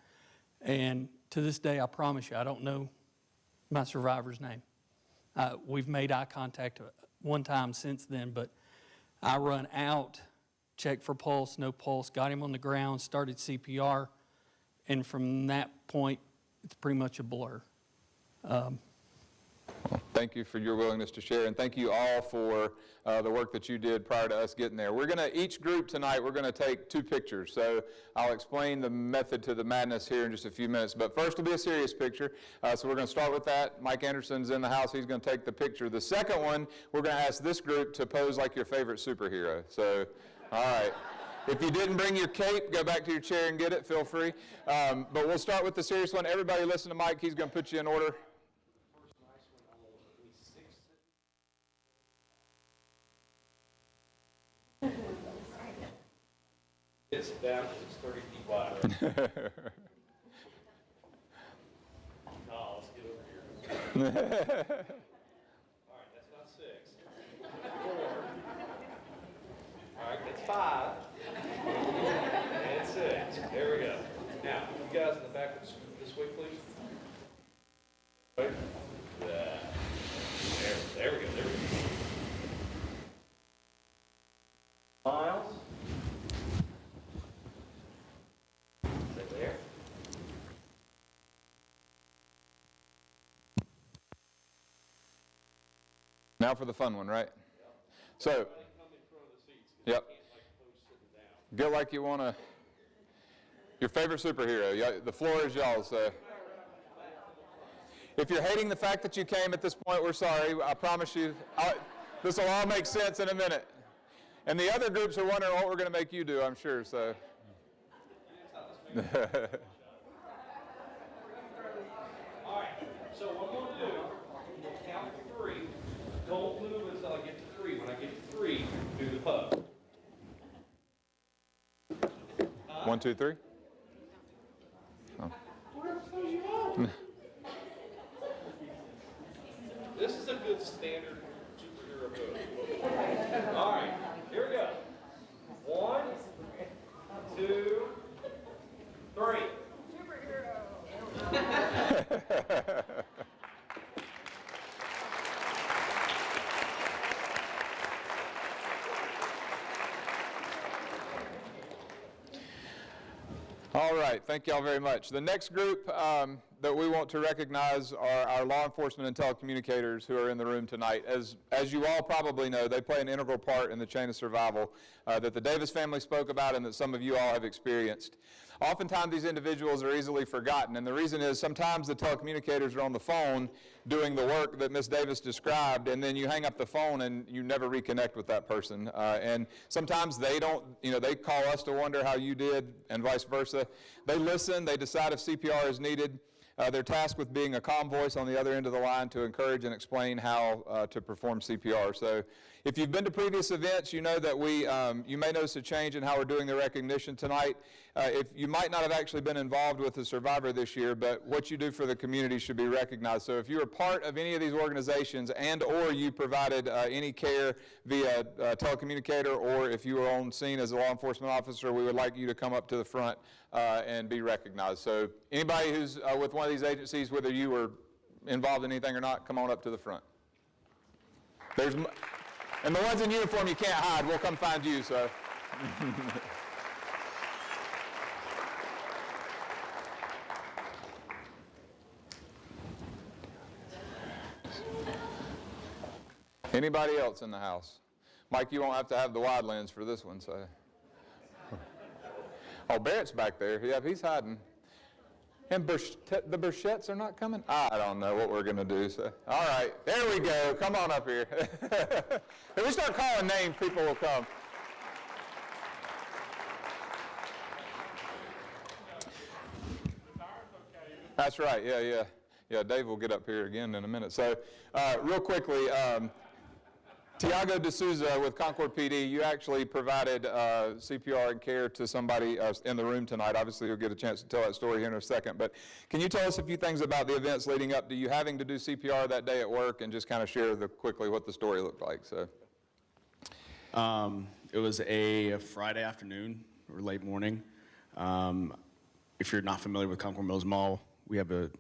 and to this day, I promise you, I don't know my survivor's name. We've made eye contact one time since then, but I run out, checked for pulse, no pulse, got him on the ground, started CPR, and from that point, it's pretty much a blur. Thank you for your willingness to share, and thank you all for the work that you did prior to us getting there. We're going to, each group tonight, we're going to take 2 pictures. So I'll explain the method to the madness here in just a few minutes. But first will be a serious picture. So we're going to start with that. Mike Anderson's in the house. He's going to take the picture. The second one, we're going to ask this group to pose like your favorite superhero. So, all right. If you didn't bring your cape, go back to your chair and get it. Feel free. But we'll start with the serious one. Everybody listen to Mike. He's going to put you in order. It's down, it's 30 feet wide. No, let's get over here. All right, that's not 6. 4. All right, that's 5. And 6. There we go. Now, you guys in the back would scoot this way, please. Right. There we go. Miles. There. Now for the fun one, right? So, yep. Get like you want to, your favorite superhero. The floor is y'all's. If you're hating the fact that you came at this point, we're sorry. I promise you, this will all make sense in a minute. And the other groups are wondering what we're going to make you do, I'm sure. So. All right, so what I'm going to do, we'll count to 3. Don't move until I get to 3. When I get to 3, do the pug. 1, 2, 3. Oh. standard superhero pose. All right, here we go. 1, 2, 3. All right, thank y'all very much. The next group that we want to recognize are our law enforcement and telecommunicators who are in the room tonight. As you all probably know, they play an integral part in the chain of survival that the Davis family spoke about and that some of you all have experienced. Oftentimes these individuals are easily forgotten, and the reason is sometimes the telecommunicators are on the phone doing the work that Ms. Davis described, and then you hang up the phone and you never reconnect with that person. And sometimes they don't, they call us to wonder how you did and vice versa. They listen, they decide if CPR is needed. They're tasked with being a calm voice on the other end of the line to encourage and explain how to perform CPR. So if you've been to previous events, you know that you may notice a change in how we're doing the recognition tonight. If you might not have actually been involved with the survivor this year, but what you do for the community should be recognized. So if you're a part of any of these organizations and or you provided any care via telecommunicator, or if you were on scene as a law enforcement officer, we would like you to come up to the front and be recognized. So anybody who's with one of these agencies, whether you were involved in anything or not, come on up to the front. And the ones in uniform you can't hide, we'll come find you, so. Anybody else in the house? Mike, you won't have to have the wide lens for this one, so. Oh, Barrett's back there. Yeah, he's hiding. And the Burchetts are not coming? I don't know what we're going to do. So. All right, there we go. Come on up here. If we start calling names, people will come. That's right, yeah. Yeah, Dave will get up here again in a minute. So real quickly, Tiago D'Souza with Concord PD, you actually provided CPR and care to somebody in the room tonight. Obviously, you'll get a chance to tell that story here in a second. But can you tell us a few things about the events leading up to you having to do CPR that day at work, and just kind of share quickly what the story looked like? So, it was a Friday afternoon or late morning. If you're not familiar with Concord Mills Mall, we have a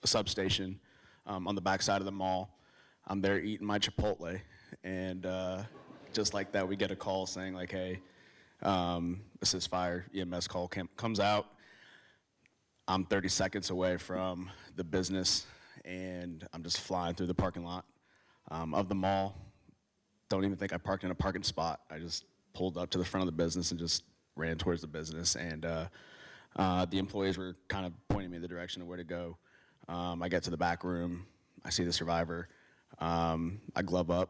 substation on the back side of the mall. I'm there eating my Chipotle. And just like that, we get a call saying like, hey, assist fire, EMS call comes out. I'm 30 seconds away from the business, and I'm just flying through the parking lot of the mall. Don't even think I parked in a parking spot. I just pulled up to the front of the business and just ran towards the business. And the employees were kind of pointing me in the direction of where to go. I get to the back room. I see the survivor. I glove up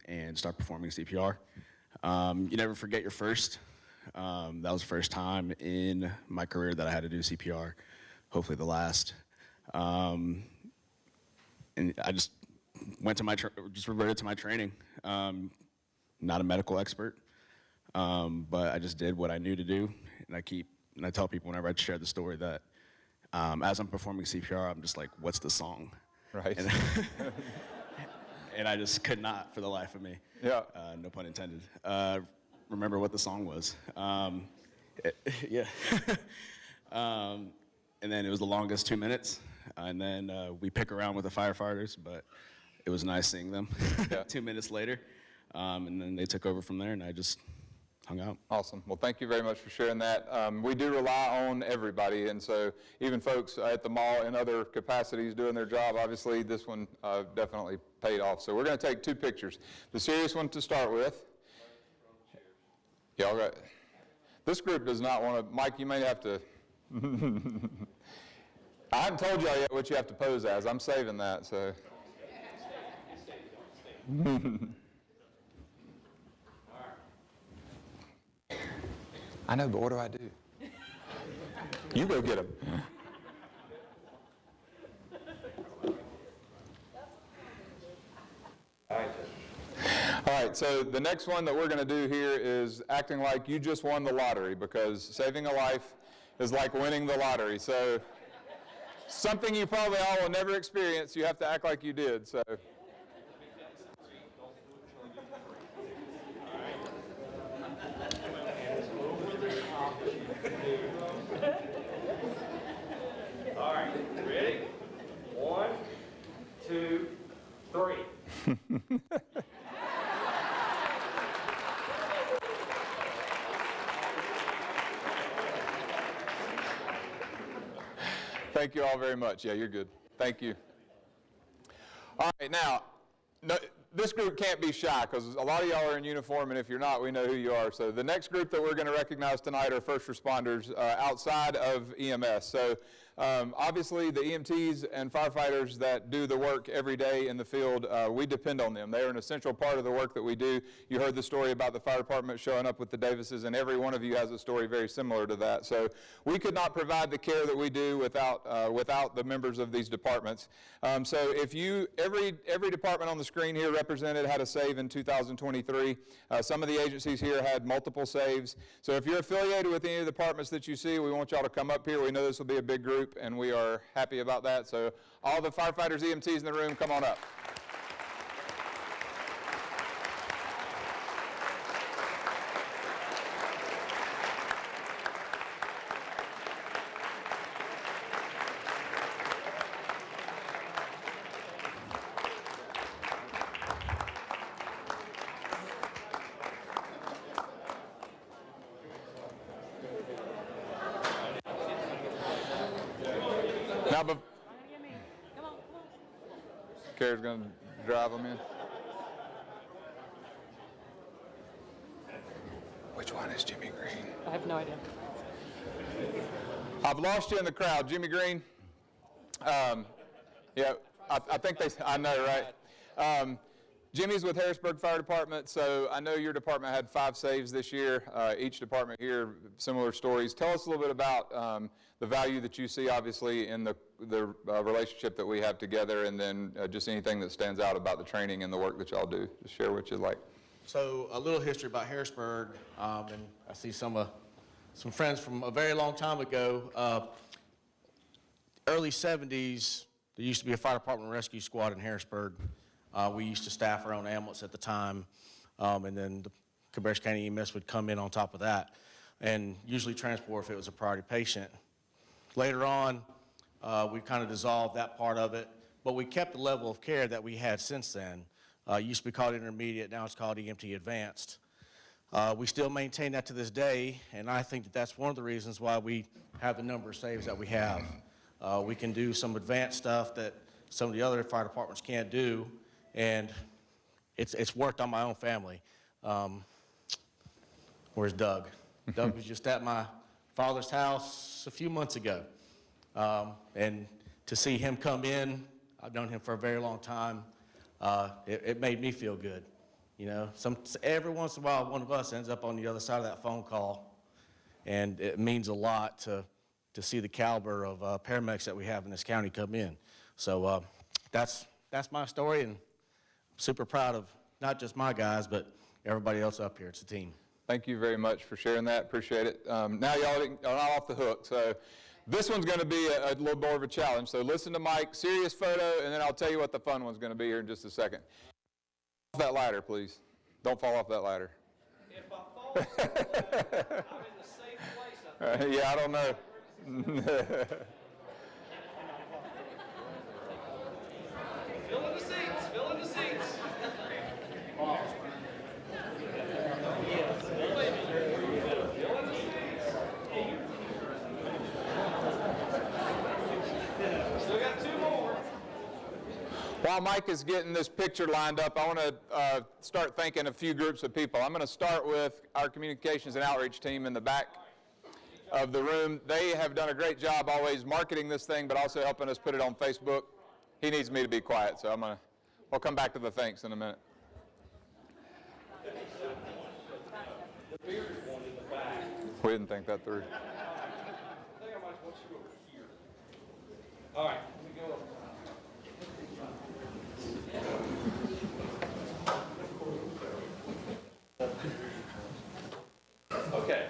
and start performing CPR. You never forget your first. That was the first time in my career that I had to do CPR, hopefully the last. And I just went to just reverted to my training. Not a medical expert, but I just did what I knew to do. And I tell people whenever I share the story that as I'm performing CPR, I'm just like, what's the song? Right. And I just could not, for the life of me, yeah. No pun intended, remember what the song was. Yeah. And then it was the longest 2 minutes. And then we pick around with the firefighters, but it was nice seeing them 2 minutes later. And then they took over from there, and I just hung out. Awesome. Well, thank you very much for sharing that. We do rely on everybody, and so even folks at the mall in other capacities doing their job, obviously this one definitely paid off. So we're going to take 2 pictures. The serious one to start with. Y'all got, this group does not want to, Mike, you may have to, I haven't told y'all yet what you have to pose as. I'm saving that, so. I know, but what do I do? You go get them. All right, so the next one that we're going to do here is acting like you just won the lottery, because saving a life is like winning the lottery. So something you probably all will never experience, you have to act like you did. So All right, ready? 1, 2, 3. Thank you all very much. Yeah, you're good. Thank you. All right, now, no, this group can't be shy because a lot of y'all are in uniform, and if you're not, we know who you are. So the next group that we're going to recognize tonight are first responders outside of EMS. So obviously the EMTs and firefighters that do the work every day in the field, we depend on them. They are an essential part of the work that we do. You heard the story about the fire department showing up with the Davises, and every one of you has a story very similar to that. So we could not provide the care that we do without the members of these departments. So if you, every department on the screen here represented had a save in 2023. Some of the agencies here had multiple saves. So if you're affiliated with any of the departments that you see, we want y'all to come up here. We know this will be a big group, and we are happy about that. So all the firefighters, EMTs in the room, come on up. Now, Carrie's going to drive them in. Which one is Jimmy Green? I have no idea. I've lost you in the crowd. Jimmy Green? Yeah, I think I know, right? Jimmy's with Harrisburg Fire Department, so I know your department had 5 saves this year. Each department here, similar stories. Tell us a little bit about the value that you see, obviously, in the relationship that we have together, and then just anything that stands out about the training and the work that y'all do. Just share what you'd like. So a little history about Harrisburg, and I see some friends from a very long time ago. Early 70s, there used to be a fire department rescue squad in Harrisburg. We used to staff our own ambulance at the time, and then the Cabarrus County EMS would come in on top of that, and usually transport if it was a priority patient. Later on, we kind of dissolved that part of it, but we kept the level of care that we had since then. It used to be called intermediate, now it's called EMT advanced. We still maintain that to this day, and I think that that's one of the reasons why we have the number of saves that we have. We can do some advanced stuff that some of the other fire departments can't do, and it's worked on my own family. Where's Doug? Doug was just at my father's house a few months ago, and to see him come in, I've known him for a very long time, it made me feel good. You know, every once in a while, one of us ends up on the other side of that phone call, and it means a lot to see the caliber of paramedics that we have in this county come in. So that's my story, and I'm super proud of not just my guys, but everybody else up here. It's a team. Thank you very much for sharing that. Appreciate it. Now y'all are not off the hook. So this one's going to be a little more of a challenge. So listen to Mike, serious photo, and then I'll tell you what the fun one's going to be here in just a second. Off that ladder, please. Don't fall off that ladder. If I fall, I'm in the safe place. Yeah, I don't know. Fill in the seats. Fill in the seats. Still got 2 more. While Mike is getting this picture lined up, I want to start thanking a few groups of people. I'm going to start with our communications and outreach team in the back of the room. They have done a great job always marketing this thing, but also helping us put it on Facebook. He needs me to be quiet, so we'll come back to the thanks in a minute. We didn't think that through. I think I might want you over here. All right, let me go. Okay.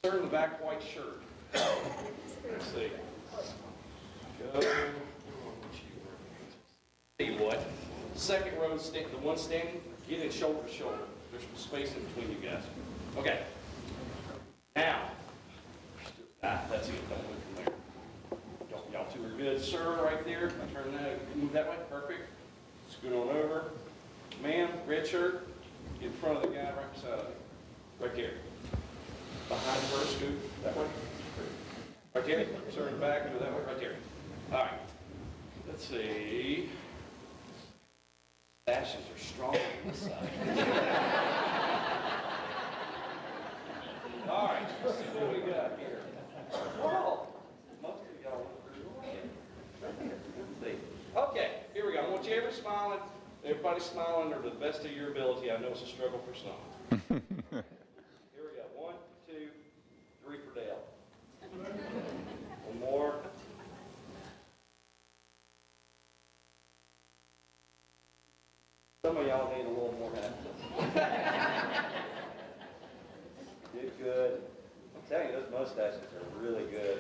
Sir in the back, white shirt. Let's see. Go. Tell you what, second row, the one standing, get in shoulder to shoulder. There's some space in between you guys. Okay. Now, Good, sir, right there. Turn that, move that way, perfect. Scoot on over. Ma'am, red shirt, get in front of the guy right beside of you. Right there. Behind her, scoot that way. Right there, turn back, go that way, right there. All right, let's see. Dashes are strong on this side. All right, let's see what we got here. Oh, most of y'all look pretty good. Let's see. Okay, here we go. I want you everybody smiling. Everybody smiling to the best of your ability. I know it's a struggle for some. Here we go. 1, 2, 3 for Dale. One more. Some of y'all need a little more happiness. Did good. I'm telling you, those mustaches are really good.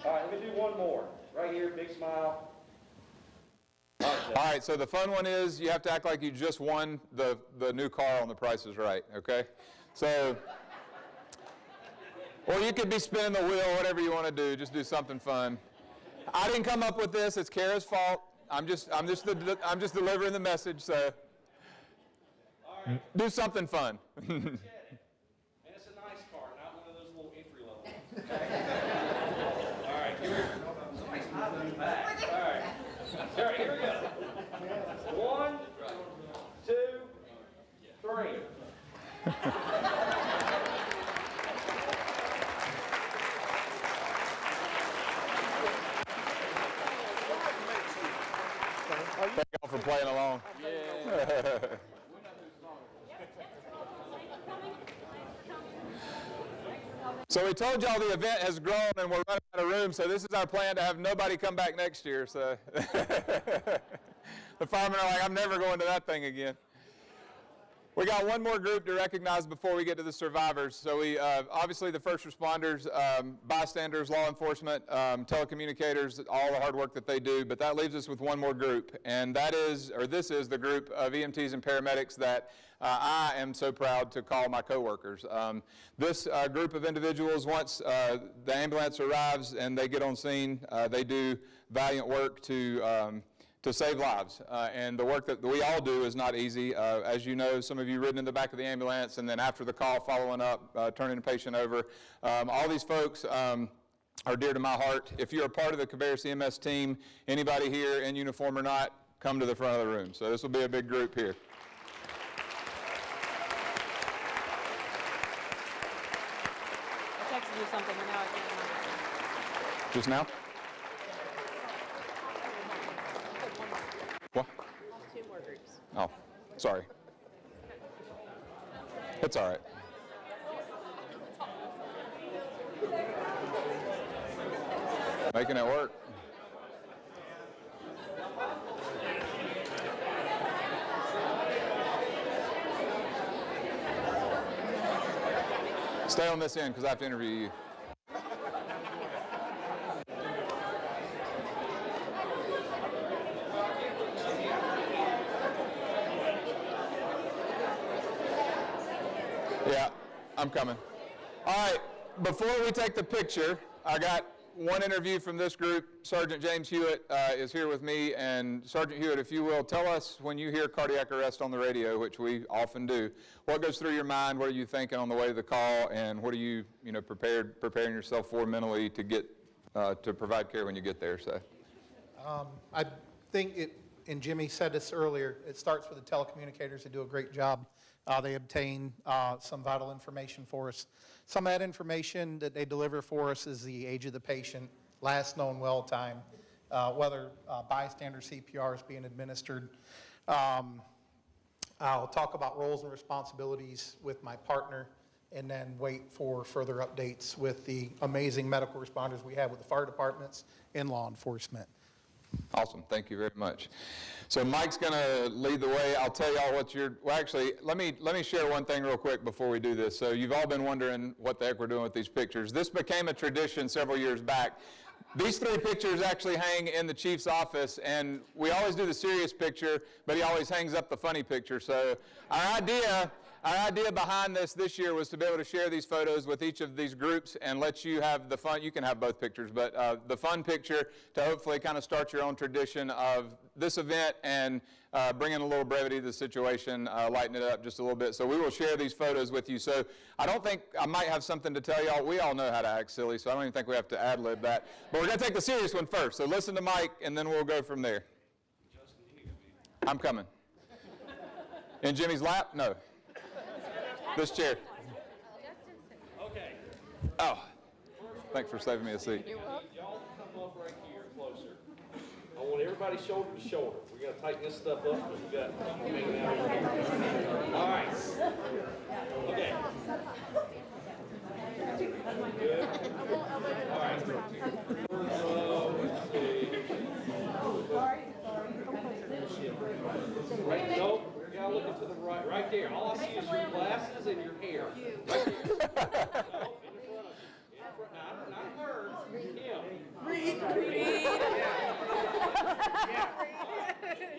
All right, let me do one more. Right here, big smile. All right, so the fun one is you have to act like you just won the new car on The Price is Right, okay? So, or you could be spinning the wheel, whatever you want to do. Just do something fun. I didn't come up with this. It's Kara's fault. I'm just delivering the message. So, do something fun. And it's a nice car, not one of those little entry level ones. All right, here we go. Somebody's hiding in the back. All right, here we go. 1, 2, 3. Thank y'all for playing along. So we told y'all the event has grown and we're running out of room, so this is our plan to have nobody come back next year. So the firemen are like, I'm never going to that thing again. We got one more group to recognize before we get to the survivors. So we, obviously the first responders, bystanders, law enforcement, telecommunicators, all the hard work that they do, but that leaves us with one more group, and that is, or this is the group of EMTs and paramedics that I am so proud to call my coworkers. This group of individuals, once the ambulance arrives and they get on scene, they do valiant work to save lives. And the work that we all do is not easy. As you know, some of you ridden in the back of the ambulance and then after the call following up, turning the patient over. All these folks are dear to my heart. If you're a part of the Cabarrus EMS team, anybody here in uniform or not, come to the front of the room. So this will be a big group here. I texted you something, and now I can't remember. Just now? What? 2 more groups. Oh, sorry. It's all right. Making it work. Stay on this end because I have to interview you. Yeah, I'm coming. All right, before we take the picture, I got one interview from this group. Sergeant James Hewitt is here with me, and Sergeant Hewitt, if you will, tell us when you hear cardiac arrest on the radio, which we often do, what goes through your mind, what are you thinking on the way to the call, and what are you, preparing yourself for mentally to get, to provide care when you get there, so. I think it, and Jimmy said this earlier, it starts with the telecommunicators who do a great job. They obtain some vital information for us. Some of that information that they deliver for us is the age of the patient, last known well time, whether bystander CPR is being administered. I'll talk about roles and responsibilities with my partner and then wait for further updates with the amazing medical responders we have with the fire departments and law enforcement. Awesome, thank you very much. So Mike's gonna lead the way. I'll tell y'all what well actually, let me share one thing real quick before we do this. So you've all been wondering what the heck we're doing with these pictures. This became a tradition several years back. These 3 pictures actually hang in the chief's office, and we always do the serious picture, but he always hangs up the funny picture. So our idea Our idea behind this year was to be able to share these photos with each of these groups and let you have the fun. You can have both pictures, but the fun picture to hopefully kind of start your own tradition of this event and bringing a little brevity to the situation, lighten it up just a little bit. So we will share these photos with you. So I don't think I might have something to tell y'all. We all know how to act silly, so I don't even think we have to ad-lib that. But we're going to take the serious one first. So listen to Mike, and then we'll go from there. I'm coming. In Jimmy's lap? No. This chair. Okay. Oh, thanks for saving me a seat. Y'all come up right here closer. I want everybody shoulder to shoulder. We're going to tighten this stuff up because we got people hanging out over here. All right. Okay. Good. All right. Let's see. Right, nope. Y'all looking to the right. Right there. All I see is your glasses and your hair. Right there. No, in front of you. In front. Not her. Him. Read. Yeah.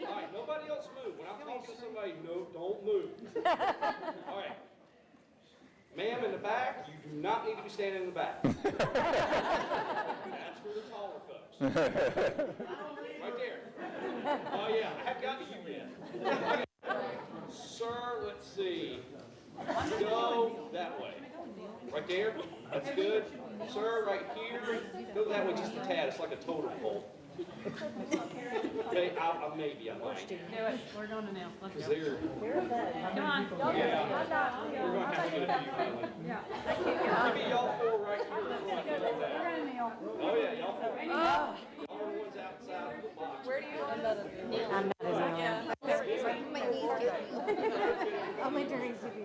All right. Nobody else move. When I'm talking to somebody, no, don't move. All right. Ma'am in the back, you do not need to be standing in the back. That's for the taller folks. Right there. Oh yeah, I haven't got to you yet. Sir, let's see. Go that way. Right there. That's good. Sir, right here. Go that way just a tad. It's like a totem pole. Okay, maybe I might. Do it. We're going to now. Let's go. Come on. Yeah. We're going to have to get a few finally. Yeah. Maybe y'all four right here. Oh yeah, y'all four. Y'all are the ones outside of the box. Where do you want to I'm not as my knees get me. Oh, my journey's to be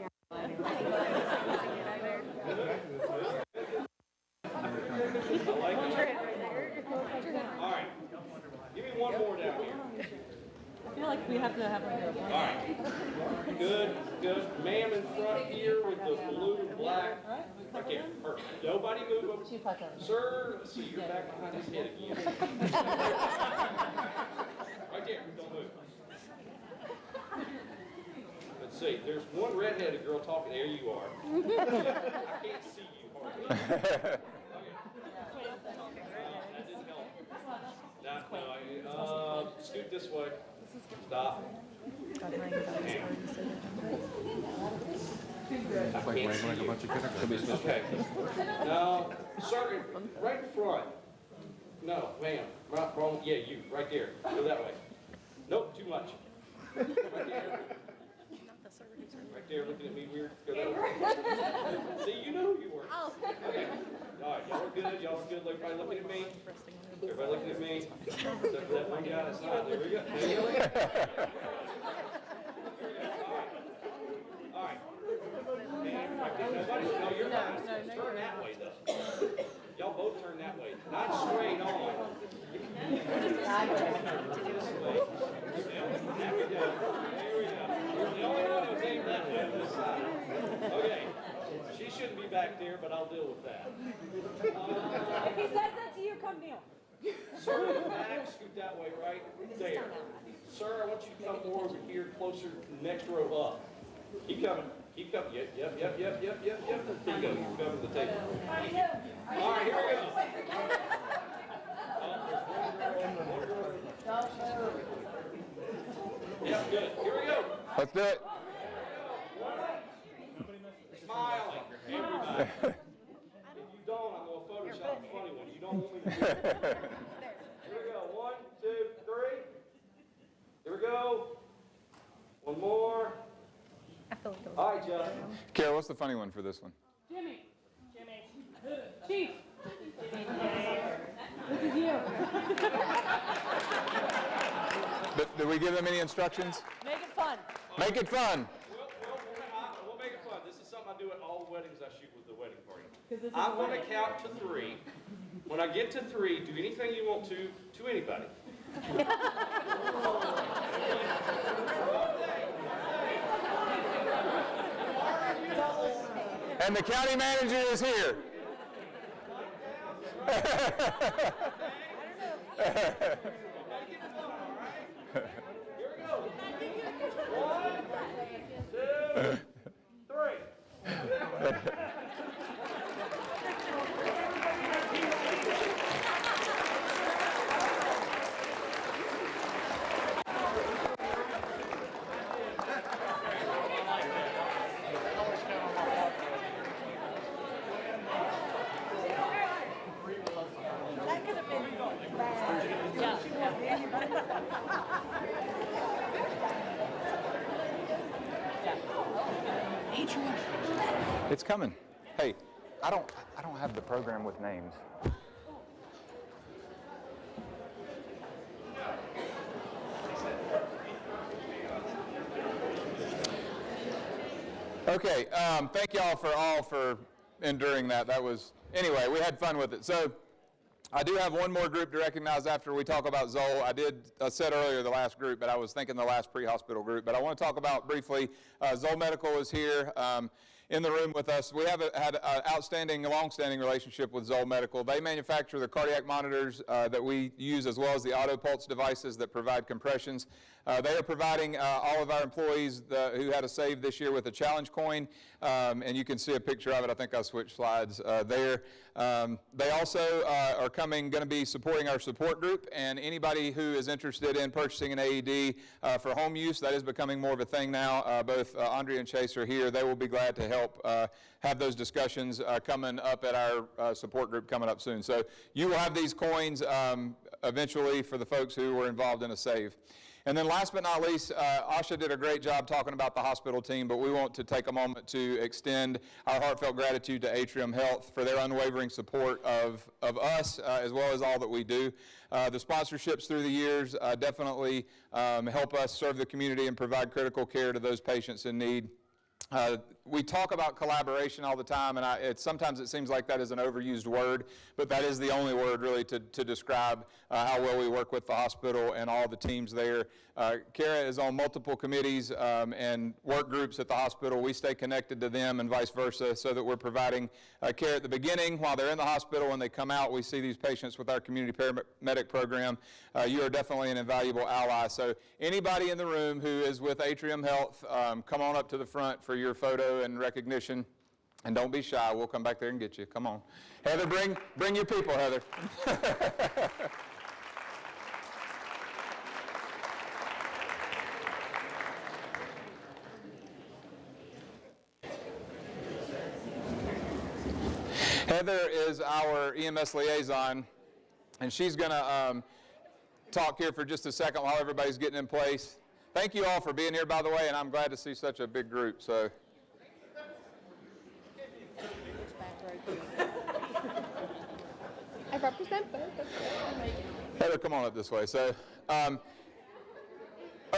All right. Give me one more down here. I feel like we have to have a All right. Good. Ma'am in front here with the blue and black. Right there. Perfect. Nobody move over. Sir, let's see, you're back behind his head again. Right there. Don't move. Let's see. There's one redheaded girl talking. There you are. I can't see you hardly. Okay. That didn't help. Scoot this way. Stop. Okay. Now, sir, right in front. No, ma'am. Right, wrong. Yeah, you. Right there. Go that way. Nope, too much. Right there. Right there, looking at me weird. Go that way. See, you know who you were. Okay. All right, y'all are good. Everybody looking at me. Everybody looking at me. Except for that one guy that's not. There we go. All right. No, you're not. Turn that way, though. Y'all both turn that way. Not straight on. This way. There we go. You're the only one who's aimed that way on this side. Okay. She shouldn't be back there, but I'll deal with that. If he says that to you, come kneel. Sir, in the back, scoot that way, right there. Sir, I want you to come more over here, closer, next row up. Keep coming. Keep coming. Yep. Here you go. You're coming to the table. All right, here we go. Yep, good. Here we go. Let's do it. Smiling. Everybody. If you don't, I'm going to Photoshop a funny one. You don't want me to do it. Here we go. 1, 2, 3. Here we go. One more. All right, Justin. Kara, what's the funny one for this one? Jimmy. Chief. This is you. Did we give them any instructions? Make it fun. Make it fun. We'll make it fun. This is something I do at all the weddings I shoot with the wedding party. I'm going to count to 3. When I get to 3, do anything you want to anybody. And the county manager is here. Here we go. 1, 2, It's coming. Hey, I don't have the program with names. Okay, thank y'all for enduring that. Anyway, we had fun with it. So I do have one more group to recognize after we talk about Zoll. I said earlier the last group, but I was thinking the last pre-hospital group. But I want to talk about briefly, Zoll Medical is here in the room with us. We have had an outstanding, long-standing relationship with Zoll Medical. They manufacture the cardiac monitors that we use, as well as the auto pulse devices that provide compressions. They are providing all of our employees who had a save this year with a challenge coin, and you can see a picture of it. I think I switched slides there. They also are going to be supporting our support group, and anybody who is interested in purchasing an AED for home use, that is becoming more of a thing now. Both Andrea and Chase are here. They will be glad to help have those discussions coming up at our support group coming up soon. So you will have these coins eventually for the folks who were involved in a save. And then last but not least, Asha did a great job talking about the hospital team, but we want to take a moment to extend our heartfelt gratitude to Atrium Health for their unwavering support of us, as well as all that we do. The sponsorships through the years definitely help us serve the community and provide critical care to those patients in need. We talk about collaboration all the time, and sometimes it seems like that is an overused word, but that is the only word really to describe how well we work with the hospital and all the teams there. Kara is on multiple committees and work groups at the hospital. We stay connected to them and vice versa, so that we're providing care at the beginning while they're in the hospital. When they come out, we see these patients with our community paramedic program. You are definitely an invaluable ally. So anybody in the room who is with Atrium Health, come on up to the front for your photo and recognition, and don't be shy. We'll come back there and get you. Come on. Heather, bring your people, Heather. Heather is our EMS liaison, and she's going to talk here for just a second while everybody's getting in place. Thank you all for being here, by the way, and I'm glad to see such a big group. So. I represent both of them. Heather, come on up this way. So,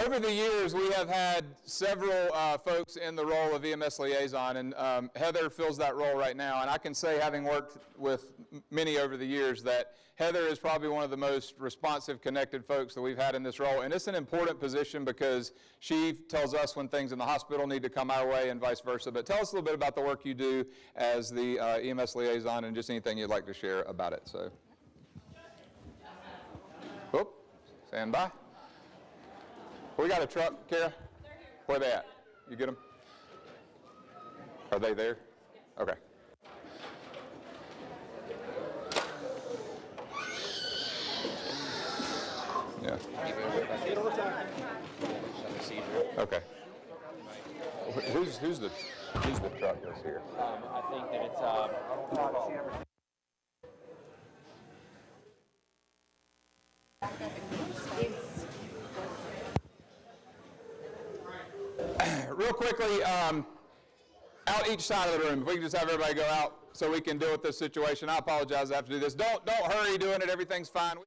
over the years, we have had several folks in the role of EMS liaison, and Heather fills that role right now. And I can say, having worked with many over the years, that Heather is probably one of the most responsive, connected folks that we've had in this role. And it's an important position because she tells us when things in the hospital need to come our way and vice versa. But tell us a little bit about the work you do as the EMS liaison and just anything you'd like to share about it. So, stand by. We got a truck, Kara? Where are they at? You get them? Are they there? Okay. Yeah. Okay. Who's the truck that's here? I think that it's Real quickly, out each side of the room. If we can just have everybody go out so we can deal with this situation. I apologize I have to do this. Don't hurry doing it. Everything's fine.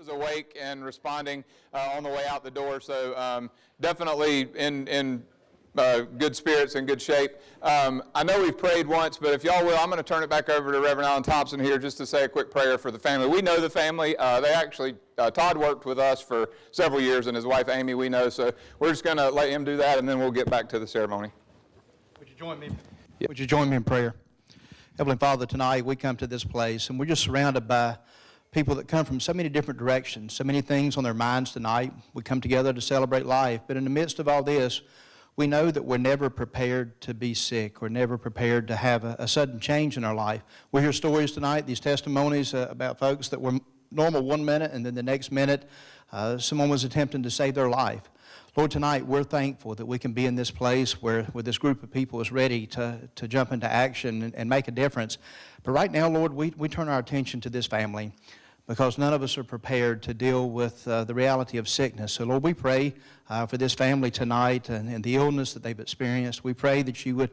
was awake and responding on the way out the door, so definitely in good spirits and good shape. I know we've prayed once, but if y'all will, I'm going to turn it back over to Reverend Alan Thompson here just to say a quick prayer for the family. We know the family. They actually, Todd worked with us for several years, and his wife Amy we know, so we're just going to let him do that, and then we'll get back to the ceremony. Would you join me? Would you join me in prayer? Heavenly Father, tonight we come to this place, and we're just surrounded by people that come from so many different directions, so many things on their minds tonight. We come together to celebrate life, but in the midst of all this, we know that we're never prepared to be sick. We're never prepared to have a sudden change in our life. We hear stories tonight, these testimonies about folks that were normal 1 minute, and then the next minute, someone was attempting to save their life. Lord, tonight we're thankful that we can be in this place where this group of people is ready to jump into action and make a difference. But right now, Lord, we turn our attention to this family because none of us are prepared to deal with the reality of sickness. So, Lord, we pray for this family tonight and the illness that they've experienced. We pray that you would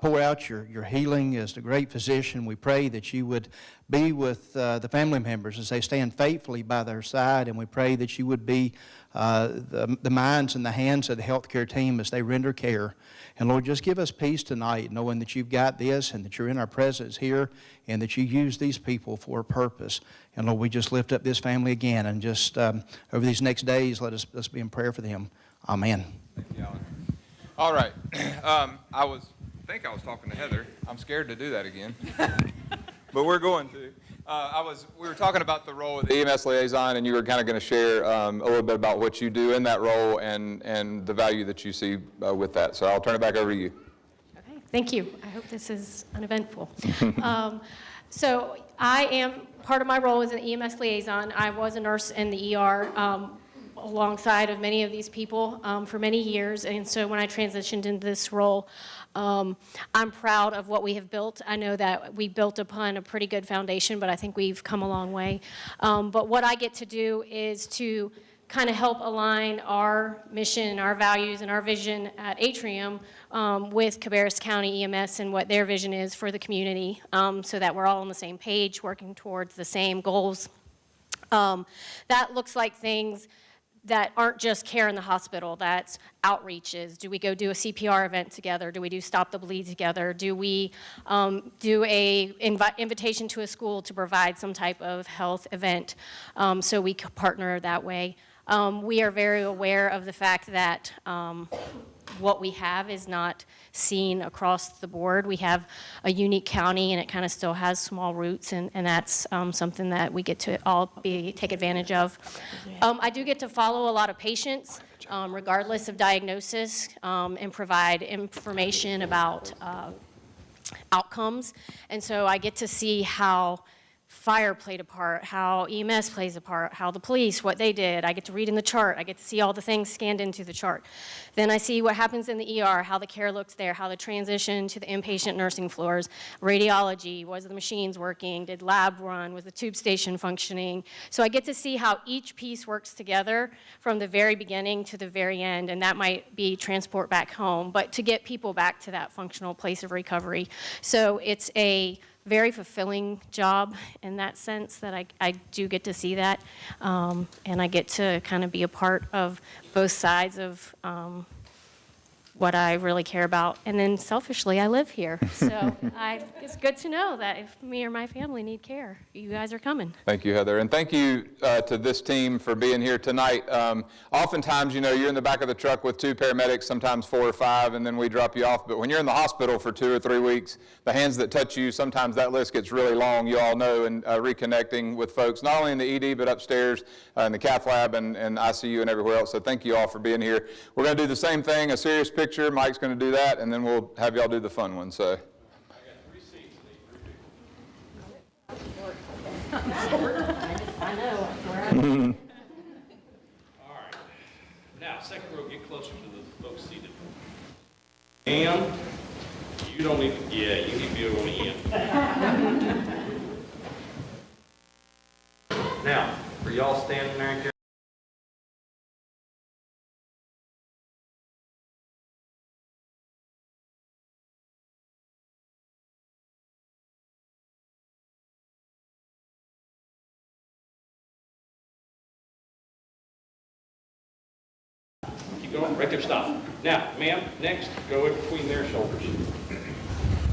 pour out your healing as the great physician. We pray that you would be with the family members as they stand faithfully by their side, and we pray that you would be the minds and the hands of the healthcare team as they render care. And Lord, just give us peace tonight, knowing that you've got this and that you're in our presence here and that you use these people for a purpose. And Lord, we just lift up this family again, and just over these next days, let's be in prayer for them. Amen. Thank you, Alan. All right. I think I was talking to Heather. I'm scared to do that again, but we're going to. We were talking about the role of the EMS liaison, and you were kind of going to share a little bit about what you do in that role and the value that you see with that. So I'll turn it back over to you. Okay, thank you. I hope this is uneventful. So I am, part of my role as an EMS liaison. I was a nurse in the ER alongside of many of these people for many years, and so when I transitioned into this role, I'm proud of what we have built. I know that we built upon a pretty good foundation, but I think we've come a long way. But what I get to do is to kind of help align our mission, our values, and our vision at Atrium with Cabarrus County EMS and what their vision is for the community, so that we're all on the same page, working towards the same goals. That looks like things that aren't just care in the hospital, that's outreaches. Do we go do a CPR event together? Do we do Stop the Bleed together? Do we do a invitation to a school to provide some type of health event so we can partner that way? We are very aware of the fact that what we have is not seen across the board. We have a unique county, and it kind of still has small roots, and that's something that we get to all take advantage of. I do get to follow a lot of patients, regardless of diagnosis, and provide information about outcomes. And so I get to see how fire played a part, how EMS plays a part, how the police, what they did. I get to read in the chart. I get to see all the things scanned into the chart. Then I see what happens in the ER, how the care looks there, how the transition to the inpatient nursing floors, radiology, was the machines working, did lab run, was the tube station functioning. So I get to see how each piece works together from the very beginning to the very end, and that might be transport back home, but to get people back to that functional place of recovery. So it's a very fulfilling job in that sense, that I do get to see that, and I get to kind of be a part of both sides of what I really care about. And then selfishly, I live here. So it's good to know that if me or my family need care, you guys are coming. Thank you, Heather. And thank you to this team for being here tonight. Oftentimes, you know, you're in the back of the truck with 2 paramedics, sometimes 4 or 5, and then we drop you off. But when you're in the hospital for 2 or 3 weeks, the hands that touch you, sometimes that list gets really long, you all know, and reconnecting with folks, not only in the ED, but upstairs in the cath lab and ICU and everywhere else. So thank you all for being here. We're going to do the same thing, a serious picture. Mike's going to do that, and then we'll have y'all do the fun one. So. I know. All right. Now, second row, get closer to the folks seated. And you don't need to, yeah, you need to be on the end. Now, for y'all standing there, going, right there, stop. Now, ma'am, next, go in between their shoulders. Keep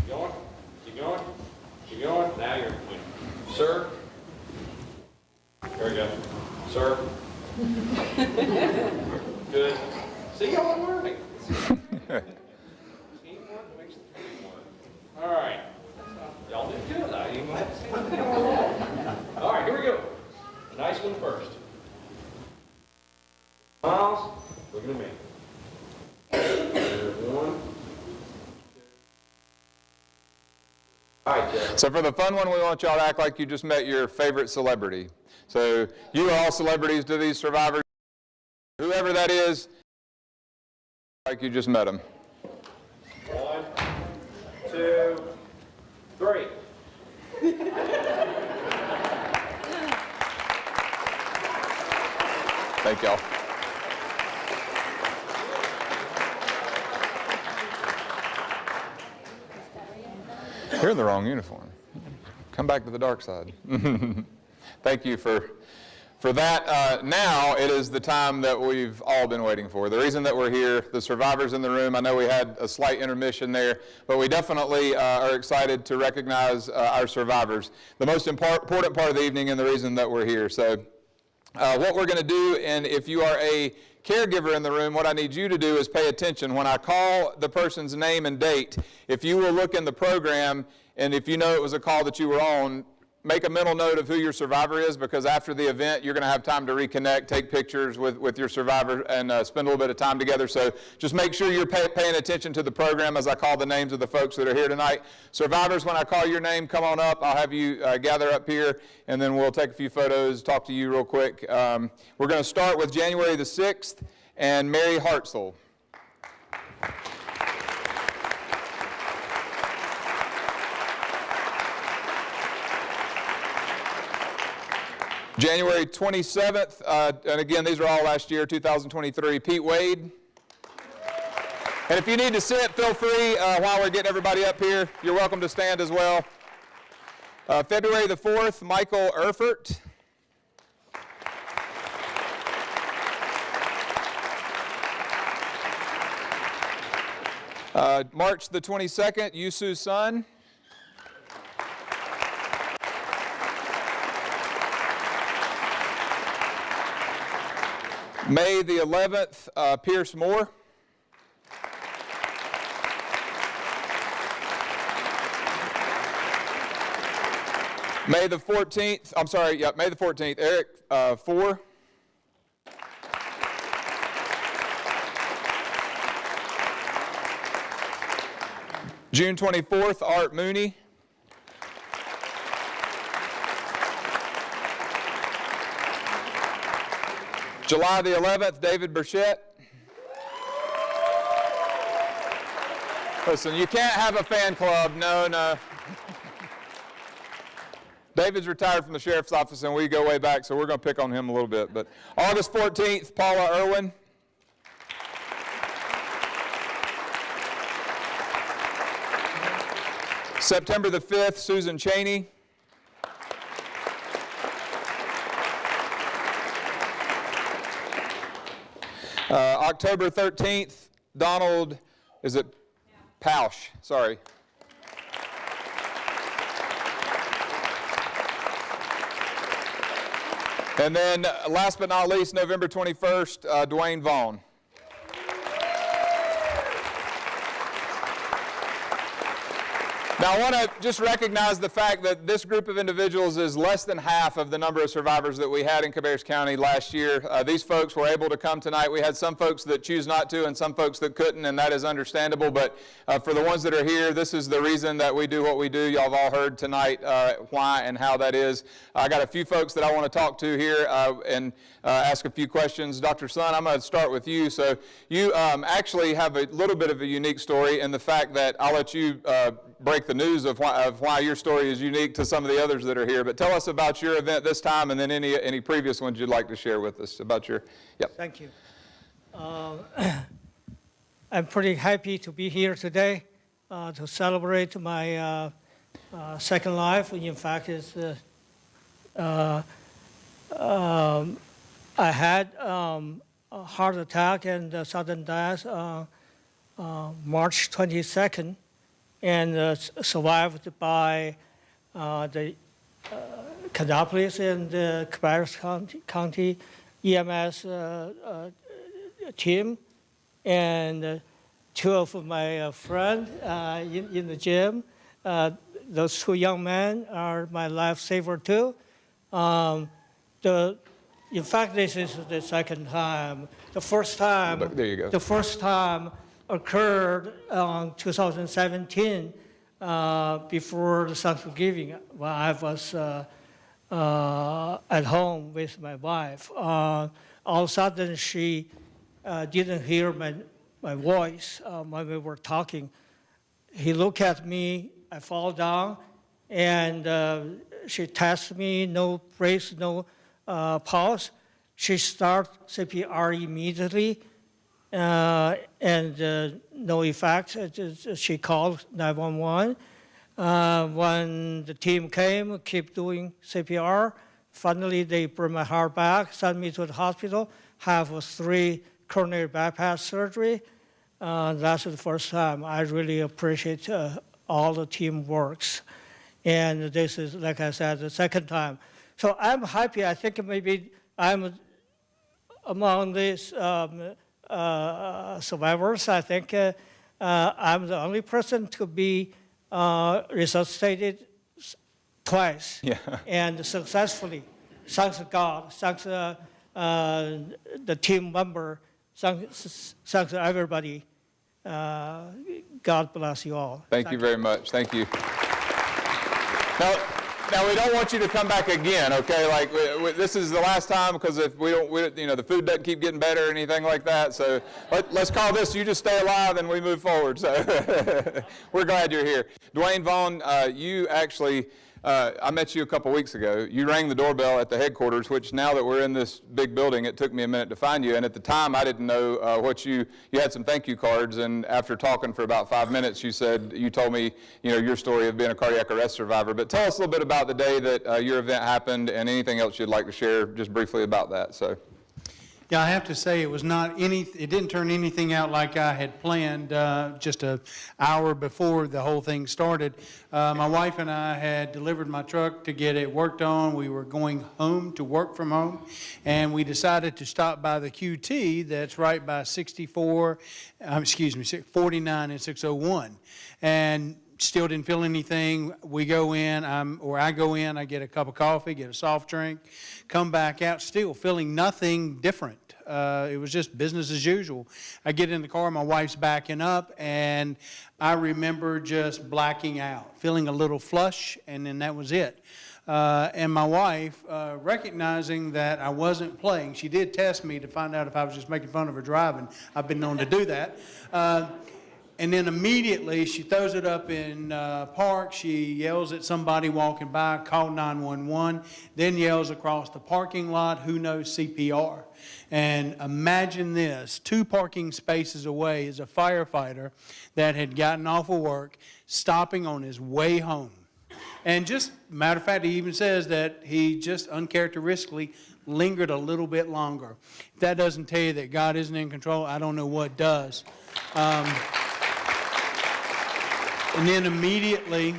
going, keep going, keep going. Now you're in between. Sir. There we go. Sir. Good. See, y'all are learning. Teamwork makes the dream work. All right. Y'all did good. I even have to say anything. All right, here we go. A nice one first. Miles, look at me. There's one. All right, Jeff. So for the fun one, we want y'all to act like you just met your favorite celebrity. So you are all celebrities to these survivors. Whoever that is, like you just met them. 1, 2, 3. Thank y'all. You're in the wrong uniform. Come back to the dark side. Thank you for that. Now it is the time that we've all been waiting for. The reason that we're here, the survivors in the room, I know we had a slight intermission there, but we definitely are excited to recognize our survivors. The most important part of the evening and the reason that we're here. So what we're going to do, and if you are a caregiver in the room, what I need you to do is pay attention. When I call the person's name and date, if you will look in the program, and if you know it was a call that you were on, make a mental note of who your survivor is, because after the event, you're going to have time to reconnect, take pictures with your survivor, and spend a little bit of time together. So just make sure you're paying attention to the program as I call the names of the folks that are here tonight. Survivors, when I call your name, come on up. I'll have you gather up here, and then we'll take a few photos, talk to you real quick. We're going to start with January the 6th and Mary Hartzell. January 27th, and again, these are all last year, 2023, Pete Wade. And if you need to sit, feel free while we're getting everybody up here. You're welcome to stand as well. February the 4th, Michael Erfurt. March the 22nd, Yusu Sun. May the 11th, Pierce Moore. May the 14th, I'm sorry, yeah, May the 14th, Eric Four. June 24th, Art Mooney. July the 11th, David Burchett. Listen, you can't have a fan club. No. David's retired from the sheriff's office, and we go way back, so we're going to pick on him a little bit. But August 14th, Paula Irwin. September the 5th, Susan Cheney. October 13th, Donald, is it Pausch? Sorry. And then last but not least, November 21st, Dwayne Vaughn. Now, I want to just recognize the fact that this group of individuals is less than half of the number of survivors that we had in Cabarrus County last year. These folks were able to come tonight. We had some folks that choose not to and some folks that couldn't, and that is understandable. But for the ones that are here, this is the reason that we do what we do. Y'all have all heard tonight why and how that is. I got a few folks that I want to talk to here and ask a few questions. Dr. Sun, I'm going to start with you. So you actually have a little bit of a unique story in the fact that I'll let you break the news of why your story is unique to some of the others that are here. But tell us about your event this time and then any previous ones you'd like to share with us about your, yep. Thank you. I'm pretty happy to be here today to celebrate my second life. In fact, it's, I had heart attack and sudden death March 22nd, and survived by the Canopolis and Cabarrus County EMS team, and two of my friends in the gym. Those two young men are my lifesaver too. In fact, this is the second time. The first time, There you go. The first time occurred in 2017 before the Thanksgiving, when I was at home with my wife. All of a sudden, she didn't hear my voice when we were talking. He looked at me, I fall down, and she tested me, no brace, no pulse. She started CPR immediately, and no effect. She called 911. When the team came, keep doing CPR. Finally, they brought my heart back, sent me to the hospital, have 3 coronary bypass surgery. That's the first time. I really appreciate all the team works. And this is, like I said, the second time. So I'm happy. I think maybe I'm among these survivors. I think I'm the only person to be resuscitated twice, and successfully. Thanks to God, thanks to the team member, thanks to everybody. God bless you all. Thank you very much. Thank you. Now we don't want you to come back again, okay? Like this is the last time, because if we don't, the food doesn't keep getting better or anything like that. So let's call this "You Just Stay Alive" and we move forward. So we're glad you're here, Dwayne Vaughn. You actually. I met you a couple weeks ago. You rang the doorbell at the headquarters, which now that we're in this big building, it took me a minute to find you. And at the time, I didn't know what you had some thank you cards. And after talking for about 5 minutes, you told me, your story of being a cardiac arrest survivor. But tell us a little bit about the day that your event happened and anything else you'd like to share just briefly about that. So. Yeah, I have to say it didn't turn anything out like I had planned just an hour before the whole thing started. My wife and I had delivered my truck to get it worked on. We were going home to work from home, and we decided to stop by the QT that's right by 49 and 601. And still didn't feel anything. We go in, I go in, I get a cup of coffee, get a soft drink, come back out still feeling nothing different. It was just business as usual. I get in the car, my wife's backing up, and I remember just blacking out, feeling a little flush, and then that was it. And my wife, recognizing that I wasn't playing, she did test me to find out if I was just making fun of her driving. I've been known to do that. And then immediately she throws it up in park. She yells at somebody walking by, call 911, then yells across the parking lot, who knows CPR. And imagine this, 2 parking spaces away is a firefighter that had gotten off of work, stopping on his way home. And just, matter of fact, he even says that he just uncharacteristically lingered a little bit longer. If that doesn't tell you that God isn't in control, I don't know what does. And then immediately,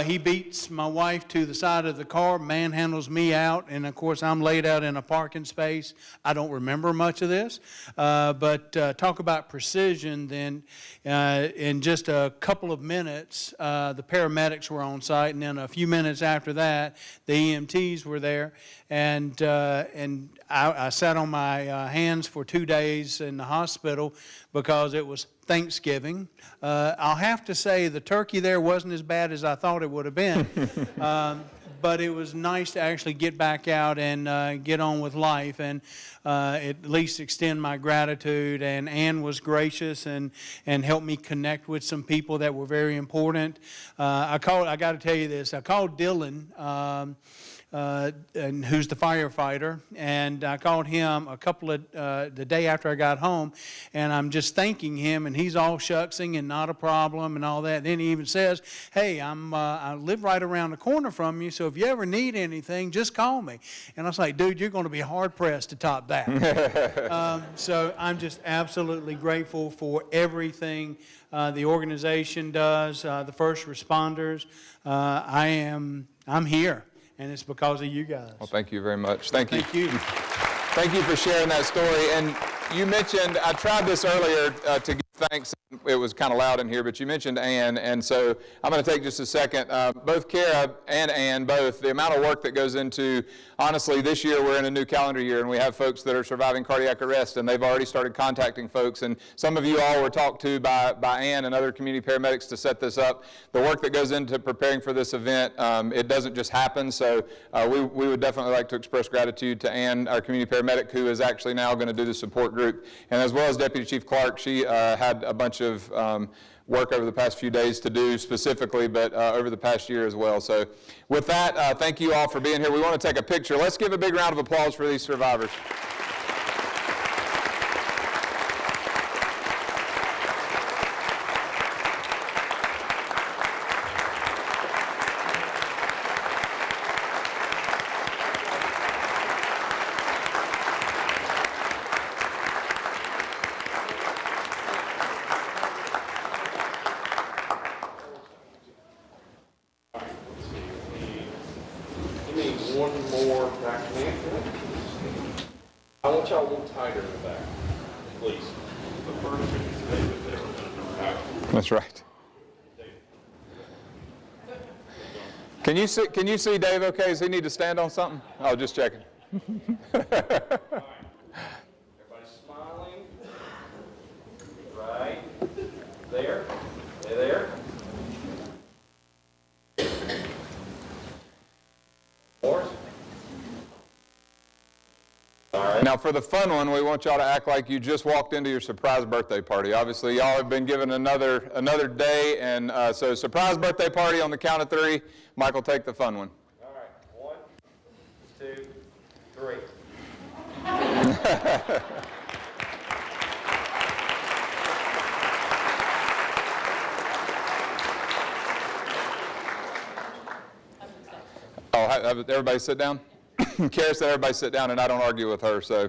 he beats my wife to the side of the car, manhandles me out, and of course I'm laid out in a parking space. I don't remember much of this, but talk about precision. Then in just a couple of minutes, the paramedics were on site, and then a few minutes after that, the EMTs were there, and I sat on my hands for 2 days in the hospital because it was Thanksgiving. I'll have to say the turkey there wasn't as bad as I thought it would have been, but it was nice to actually get back out and get on with life, and at least extend my gratitude. And Ann was gracious and helped me connect with some people that were very important. I got to tell you this, I called Dylan, and who's the firefighter, and I called him the day after I got home, and I'm just thanking him, and he's all shucksing and not a problem and all that. Then he even says, hey, I live right around the corner from you, so if if you ever need anything, just call me. And I was like, dude, you're going to be hard-pressed to top that. So I'm just absolutely grateful for everything the organization does, the first responders. I'm here, and it's because of you guys. Well, thank you very much. Thank you. Thank you. Thank you for sharing that story. And you mentioned, I tried this earlier to give thanks. It was kind of loud in here, but you mentioned Ann, and so I'm going to take just a second. Both Kara and Ann, both, the amount of work that goes into, honestly, this year we're in a new calendar year, and we have folks that are surviving cardiac arrest, and they've already started contacting folks, and some of you all were talked to by Ann and other community paramedics to set this up. The work that goes into preparing for this event, it doesn't just happen, so we would definitely like to express gratitude to Ann, our community paramedic, who is actually now going to do the support group, and as well as Deputy Chief Clark. She had a bunch of work over the past few days to do specifically, but over the past year as well. So with that, thank you all for being here. We want to take a picture. Let's give a big round of applause for these survivors. I want y'all a little tighter in the back, please. That's right. Can you see Dave okay? Does he need to stand on something? Oh, just checking. Everybody's smiling. Right. There. Stay there. More. Now, for the fun one, we want y'all to act like you just walked into your surprise birthday party. Obviously, y'all have been given another day, and so surprise birthday party on the count of 3. Michael, take the fun one. All right. 1, 2, 3. Oh, have everybody sit down? Kara said everybody sit down, and I don't argue with her, so.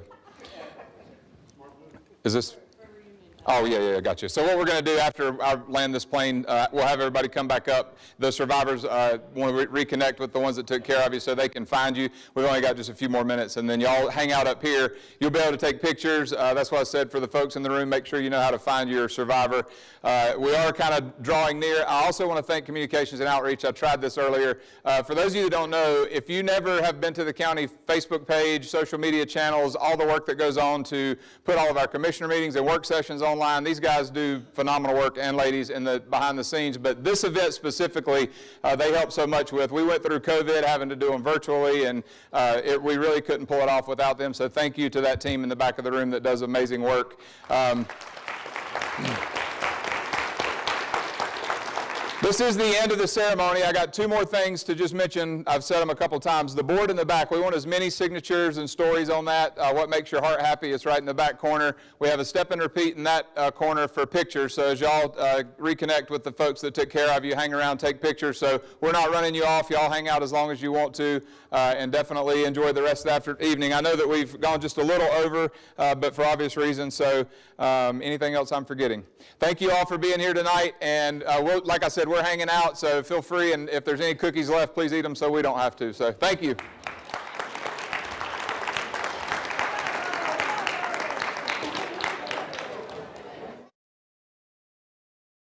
Is this? Oh, yeah, gotcha. So what we're going to do after I land this plane, we'll have everybody come back up. The survivors want to reconnect with the ones that took care of you so they can find you. We've only got just a few more minutes, and then y'all hang out up here. You'll be able to take pictures. That's why I said for the folks in the room, make sure you know how to find your survivor. We are kind of drawing near. I also want to thank Communications and Outreach. I tried this earlier. For those of you that don't know, if you never have been to the county Facebook page, social media channels, all the work that goes on to put all of our commissioner meetings and work sessions online, these guys do phenomenal work, and ladies, in the behind the scenes. But this event specifically, they helped so much with. We went through COVID having to do them virtually, and we really couldn't pull it off without them. So thank you to that team in the back of the room that does amazing work. This is the end of the ceremony. I got 2 more things to just mention. I've said them a couple times. The board in the back, we want as many signatures and stories on that. What makes your heart happy is right in the back corner. We have a step and repeat in that corner for pictures. So as y'all reconnect with the folks that took care of you, hang around, take pictures. So we're not running you off. Y'all hang out as long as you want to, and definitely enjoy the rest of the evening. I know that we've gone just a little over, but for obvious reasons. So anything else I'm forgetting? Thank you all for being here tonight. And like I said, we're hanging out, so feel free, and if there's any cookies left, please eat them so we don't have to. So thank you.